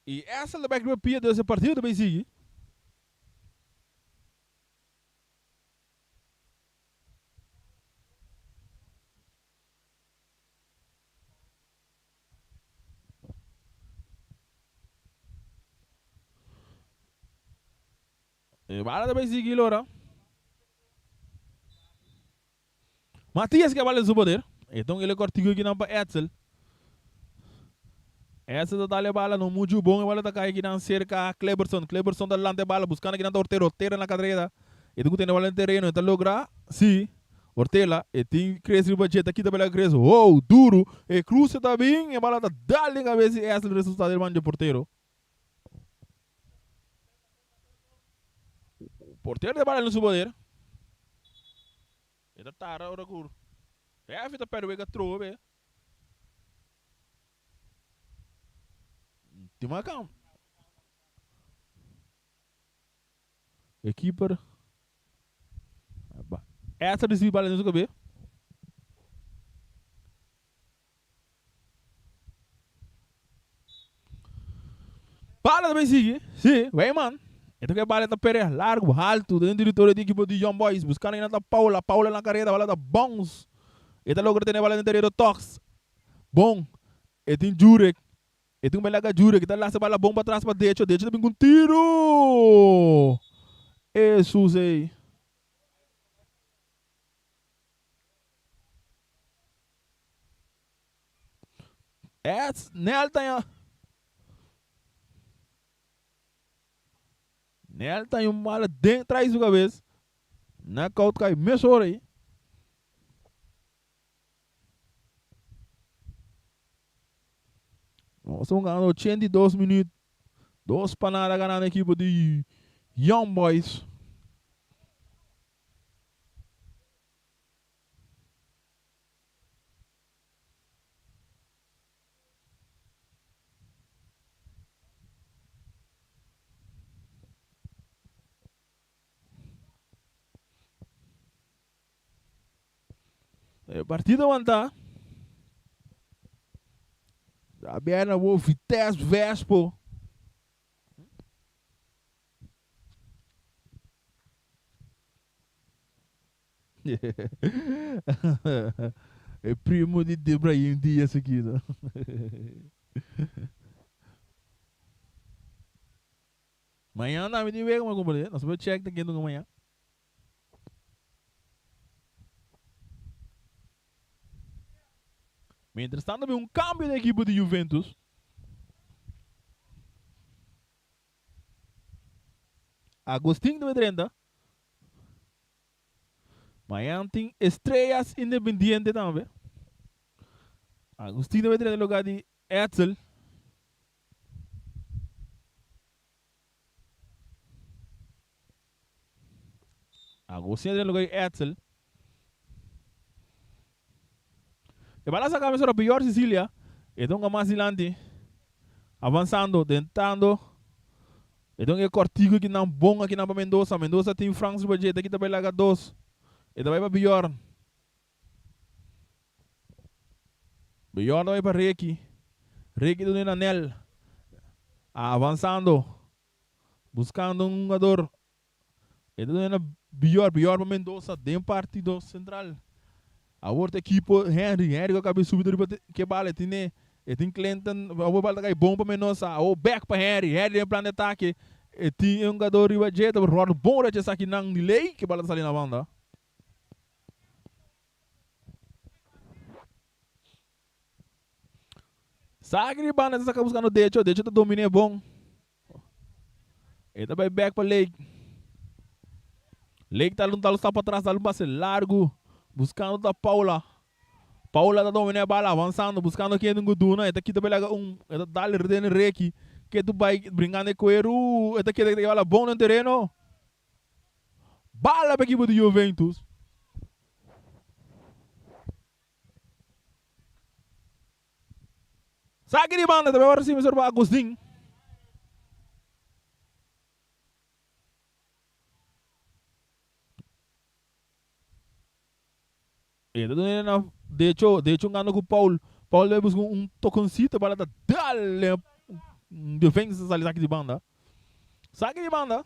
E essa é a back pia desse partido também sigue. E bala também sigue, Lora. Matias que vale o poder. Então ele cortigo aqui na Etzel. Essa da talha bala no muito bom e bala tá cai aqui na cerca Cleberson. Cleberson da lante bala buscando aqui na Ortero. Ortero na cadeira. E tu tem bala no terreno. Então logra, sim. Ortela, e tem cresce o budget aqui também cresce. Oh, duro. E cruza tá bem. E bala tá dali a ver se essa é o resultado do mano porteiro. Porteiro de bala no seu poder. E tá tara ora cur. É a fita perto que trove. Tem uma calma. Keeper. Essa recebe bala no seu cabelo. Bala também sigue. Sim, vai man. Então que bala tá pere largo, alto, dentro do território da equipe de Young Boys, buscando ainda tá Paula na carreira, bala tá bons. E tá logo tem bala no interior do Tox. Bom. E tem Jurek. E tem um belaga Jurek, que tá lá, se bala bom pra trás pra Decho também com tiro. Jesus aí. Nel tem um mala dentro atrás da cabeça. Na caut cai meia hora aí. Nós estamos ganhando 82 minutos. 2 panadas ganhando a equipe de Young Boys. Partida aguentar. A Biana vou Vitesse Vespo. É primo de Ibrahim Dias aqui, não? Amanhã não me diga como companhia. Nós vamos check daqui no amanhã. Mientras tanto, havia um câmbio na equipe de Juventus. Agostinho de Medrenda. Amanhã tem Estrelas Independiente também. Agostinho de Medrenda no lugar de Etzel. Agostinho de Medrenda no lugar de Etzel. E para essa cabeça era pior Sicília. Então mais adiante. Avançando, tentando. Então é cortigo aqui na bom aqui na Mendoza. Mendoza tem França budget aqui também lá 2. Então vai para pior. Pior vai para Reiki. Reiki do Nenanel. Avançando. Buscando um jogador. Então é pior para Mendoza. Tem partido central. A outra equipe, Henry que acabou de subir que bala, tem Clinton, a bola cai bom para Mendoza, o back para Henry em plano de ataque, tem um jogador de budget, o rodo bom de essa aqui não delay, que bala está ali na banda. Sagre banda está buscando o Decho está dominando bom. Ele vai back para Lake. Lake está para trás, está um passe largo. Buscando a Paula. Paula está dominando a bala, avançando, buscando quem não Guduna. Está aqui também um, está dali redendo Reiki. que tu vai brincando com o esta que te bala bom no terreno. Bala para a equipe do Juventus. Saque de banda também agora sim, Mr. Agostinho. De hecho, ganhando com o Paulo. Paulo vai buscar toconcito para dar defesa ali saque de banda. Saque de banda.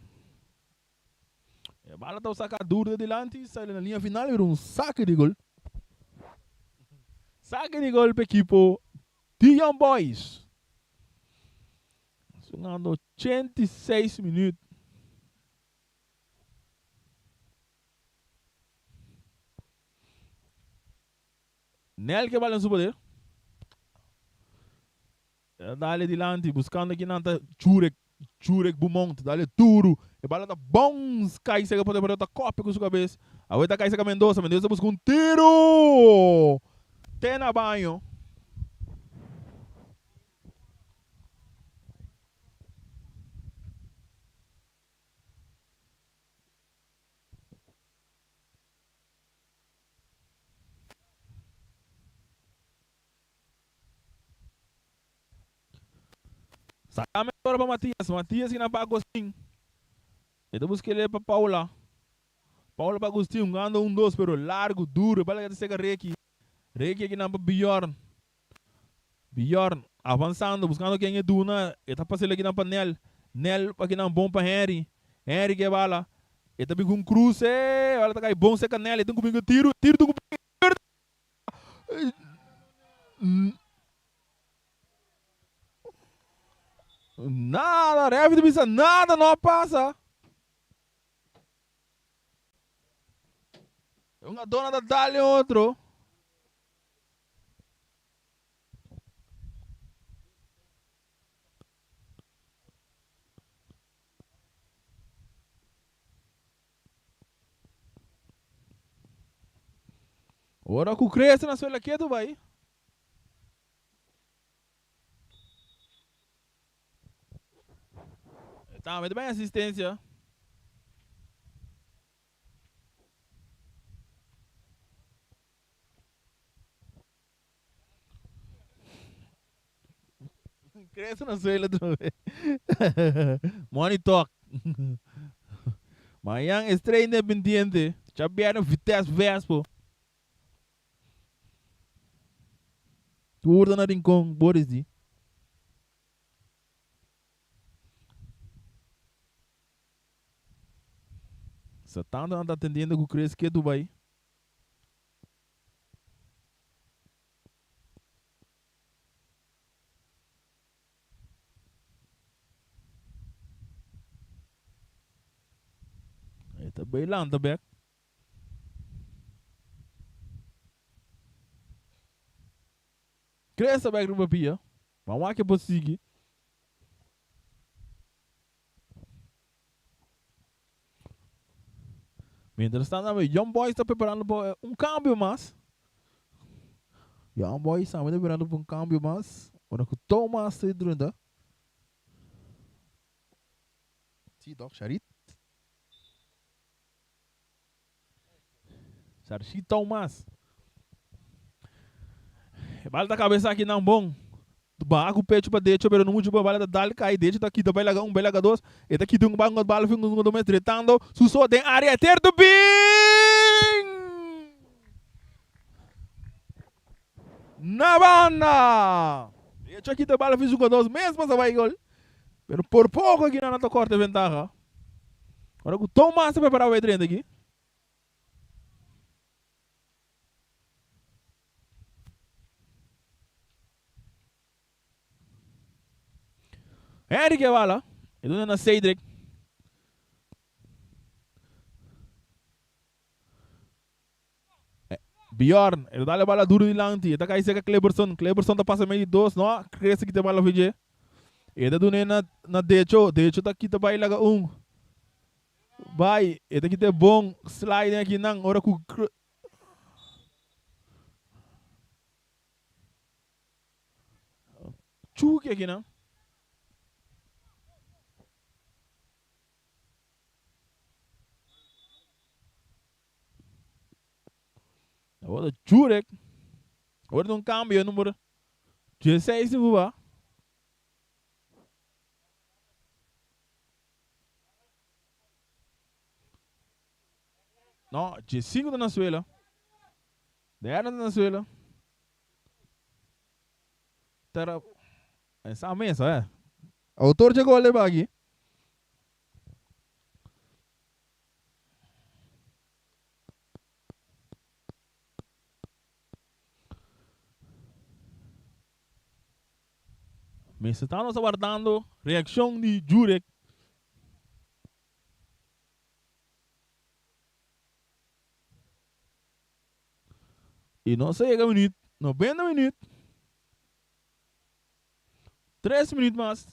A bola está sacada duro de delante, sai na linha final e um saque de gol. Saque de gol para a equipe de Young Boys. Jogando 86 minutos. Nel que balança o poder. Dale delante, buscando aqui na Churek Beaumont, dale duro. E bala tá bons, cai se pode para outra cópia com sua cabeça. A outra cai se com Mendoza busca um tiro. Tem na banho. Sacame agora para Matias. Matias que não para Agostinho. Então busca ele para Paula. Paula para Agostinho. Anda 1-2, pero largo, duro. Bala que chega Reiki. Reiki aqui não para Bjorn. Bjorn avançando, buscando quem é Duna. Ele passando aqui na para Nel. Nel aqui não bom para Henry. Henry que bala. Ele também com cruze. Olha tá cai bom seca Nel. Ele comigo tiro do nada, ref de pista, nada não passa. Uma dona da Dali outro. Ora com o Cresce na sua aqui, tu vai. Tá, muito bem assistência. Cresce na sua também. Money talk. Manhã estreia independente. Já vieram Vitesse Vespo. Turda na Rincon, Boris D. Satã anda atendendo com o Cresce que é Dubai. Ele tá bailando, tá back. Cresce back no papia. Vamos lá que pode seguir. Mientras tanto, Young Boys está preparando para um câmbio mais. Young Boys está preparando para um câmbio mais. Agora que o Thomas está durante. Sim, Doc, Charit. Sarchi Thomas. Bala da cabeça aqui não bom. Bago pecho para dentro, pero não muito bala da dali cai dentro daqui da bela bela dois. E daqui tem bango bala fica um do tretando. Suso tem área ter do bing. Na banda. E aqui da bala fica um dois mesmo mas vai gol. Pero por pouco aqui na nota corta ventaja. Agora o Thomas se preparar o entrando aqui. Henry que bala. Ele não é na Cedric. Bjorn. Ele dá a bala duro de lante. Ele tá caindo seca Kleberson. Kleberson tá passando meio de dois. Não. Cresce que tem bala VG. Ele tá dando na Decho. Decho tá aqui tá vai laga Vai. Ele tá aqui tem bom. Slide aqui não. Ora com Chuque aqui não. Agora Jurek. Agora um cambio número 16 no Cuba. Não, 15 da Venezuela. 10 da Venezuela. Terá essa mesa, é. Autor chegou a levar aqui. Mas estamos aguardando reação de Jurek. E não chega minuto, 90 minutos. 3 minutos mais.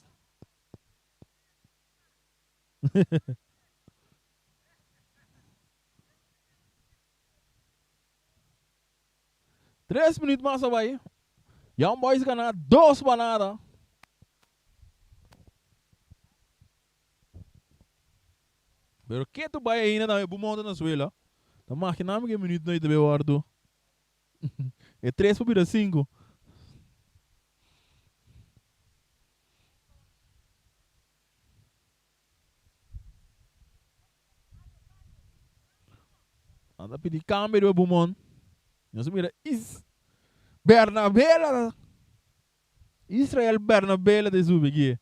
Três minutos mais vai. Young Boys ganhar 2 bananas. Pero que tu vai ainda na Bumonta na Suela? Tá maquinando que minuto não te guardo. É 3 para 5. Anda pedir câmbio do Bumon. Nós mira Bernabela. Israel Bernabela de Zube aqui.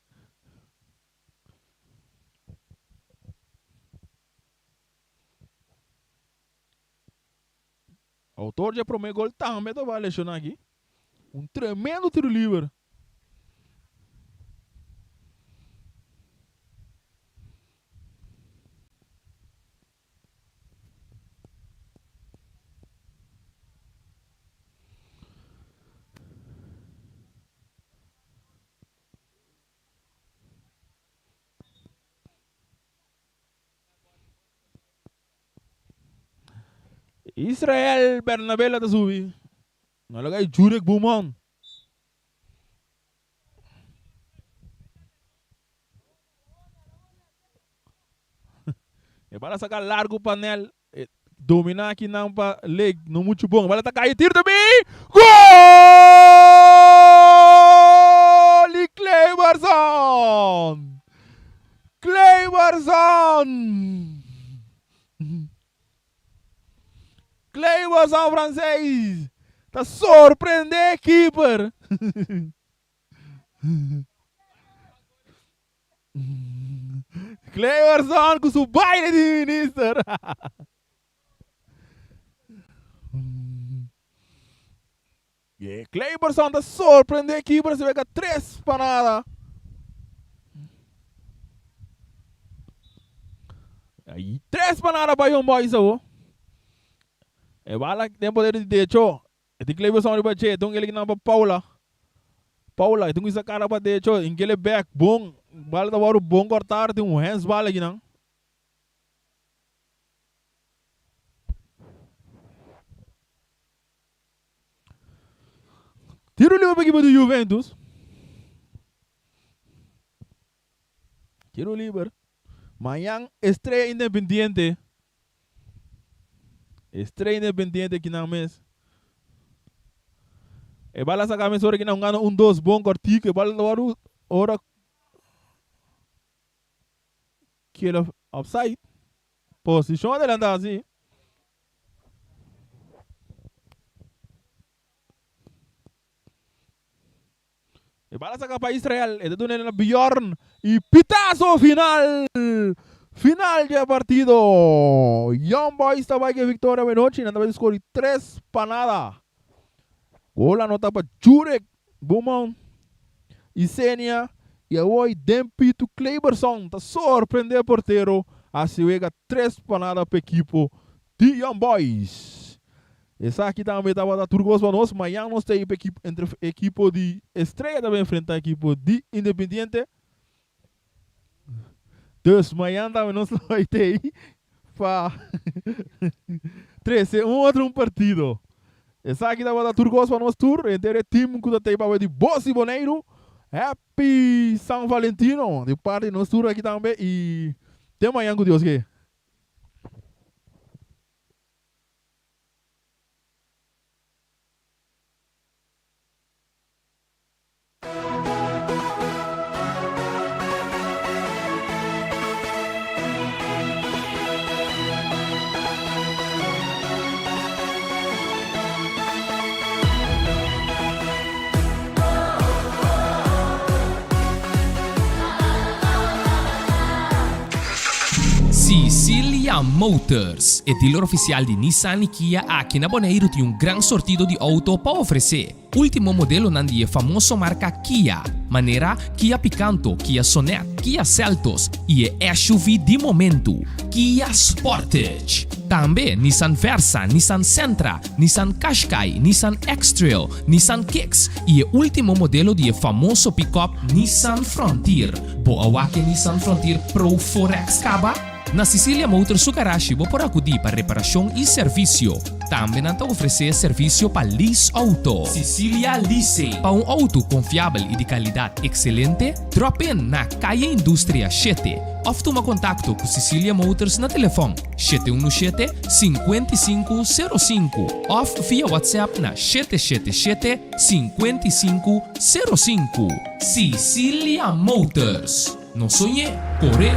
Autor já promete gol também tá vai lesionar aqui. Tremendo tiro livre. Israel Bernabela da Subi. Nalagay Jurek Bumon. E bala sacar largo panel. Dominar aqui não para leg, não muito bom. Bala tá cair tiro também. Gol! E Clayberson! Clayberson! Clayberson francês! Tá surpreendendo keeper! Clayberson com seu baile de ministro! Clayberson tá surpreendendo keeper, você pega 3 panadas. Aí 3 panadas para Young Boys, ó. É bala que tem poder de techo. É de Clayberson de baixo, então ele que não para Paula, então isso cara para techo, em que ele back bom, bala da hora bom cortar, tem hands bala aqui não. Tiro livre para a equipe do Juventus. Tiro livre. Amanhã, estreia independiente. Estreia independiente aqui na mesa. E bala sacar a mesa que não ganha 1-2 bom cortico. E bala da hora que ele offside. Posição adelantada assim. E bala sacar para Israel. E dedo na Bjorn. E pitazo final. Final de partido. Young Boys estava aqui vitória Menotti. Nada mais escolhe 3 panadas. Gol anota para Jurek Bumon. E Senia. E agora Dempito Clayberson. Está surpreendendo o porteiro. Assim chega 3 panadas para a equipe de Young Boys. Essa aqui também estava da Turgos para nós. Amanhã nós temos entre a equipe de Estreia também enfrentar a equipe de Independiente. Dus amanhã também nós vamos ter para 13 outro partido. Essa aqui estava da Turgos para nós tour. Entre o time que tem para de Boss e Bonaire. Happy São Valentino. De parte de nós tour aqui também. E até amanhã com Deus que Motors é dealer oficial de Nissan e Kia aqui na Bonaire tem um grande sortido de auto para oferecer. Último modelo nandi é famoso marca Kia, maneira Kia Picanto, Kia Sonet, Kia Seltos e é SUV de momento, Kia Sportage. Também Nissan Versa, Nissan Sentra, Nissan Qashqai, Nissan X-Trail, Nissan Kicks e o último modelo de famoso pick-up Nissan Frontier. Boa que Nissan Frontier Pro 4X Caba? Na Sicilia Motors su garagem vou por acudir para reparação e serviço. Também não oferecer serviço para lease auto. Sicilia Leasing. Para um auto confiável e de qualidade excelente, drop in na Caia Indústria 7. Ou toma contato com Sicilia Motors na telefone 717-5505 ou via WhatsApp na 777-5505. Sicilia Motors. Não sonhe, corre.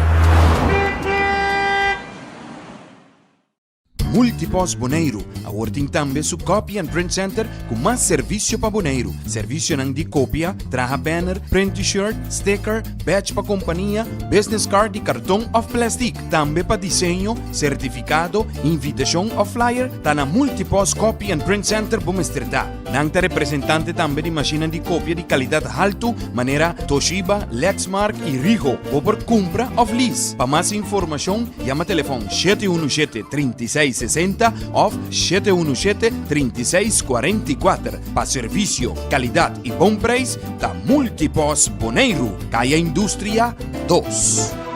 Multipos Bonaire, agora também su copy and print center com mais serviço para Bonaire. Serviço de cópia, traja banner, print t-shirt, sticker, badge para companhia, business card de cartão ou plástico. Também para desenho, certificado, invitação ou flyer, tá na Multipos Copy and Print Center Bomestrita. Nanta representante também de máquina de cópia de qualidade alta, maneira Toshiba, Lexmark e Rigo, ou por compra ou lease. Para mais informação, chama telefone 717-3660 ou 717-3644. Para serviço, qualidade e bom preço, da Multipos Bonaire, Caia Indústria 2.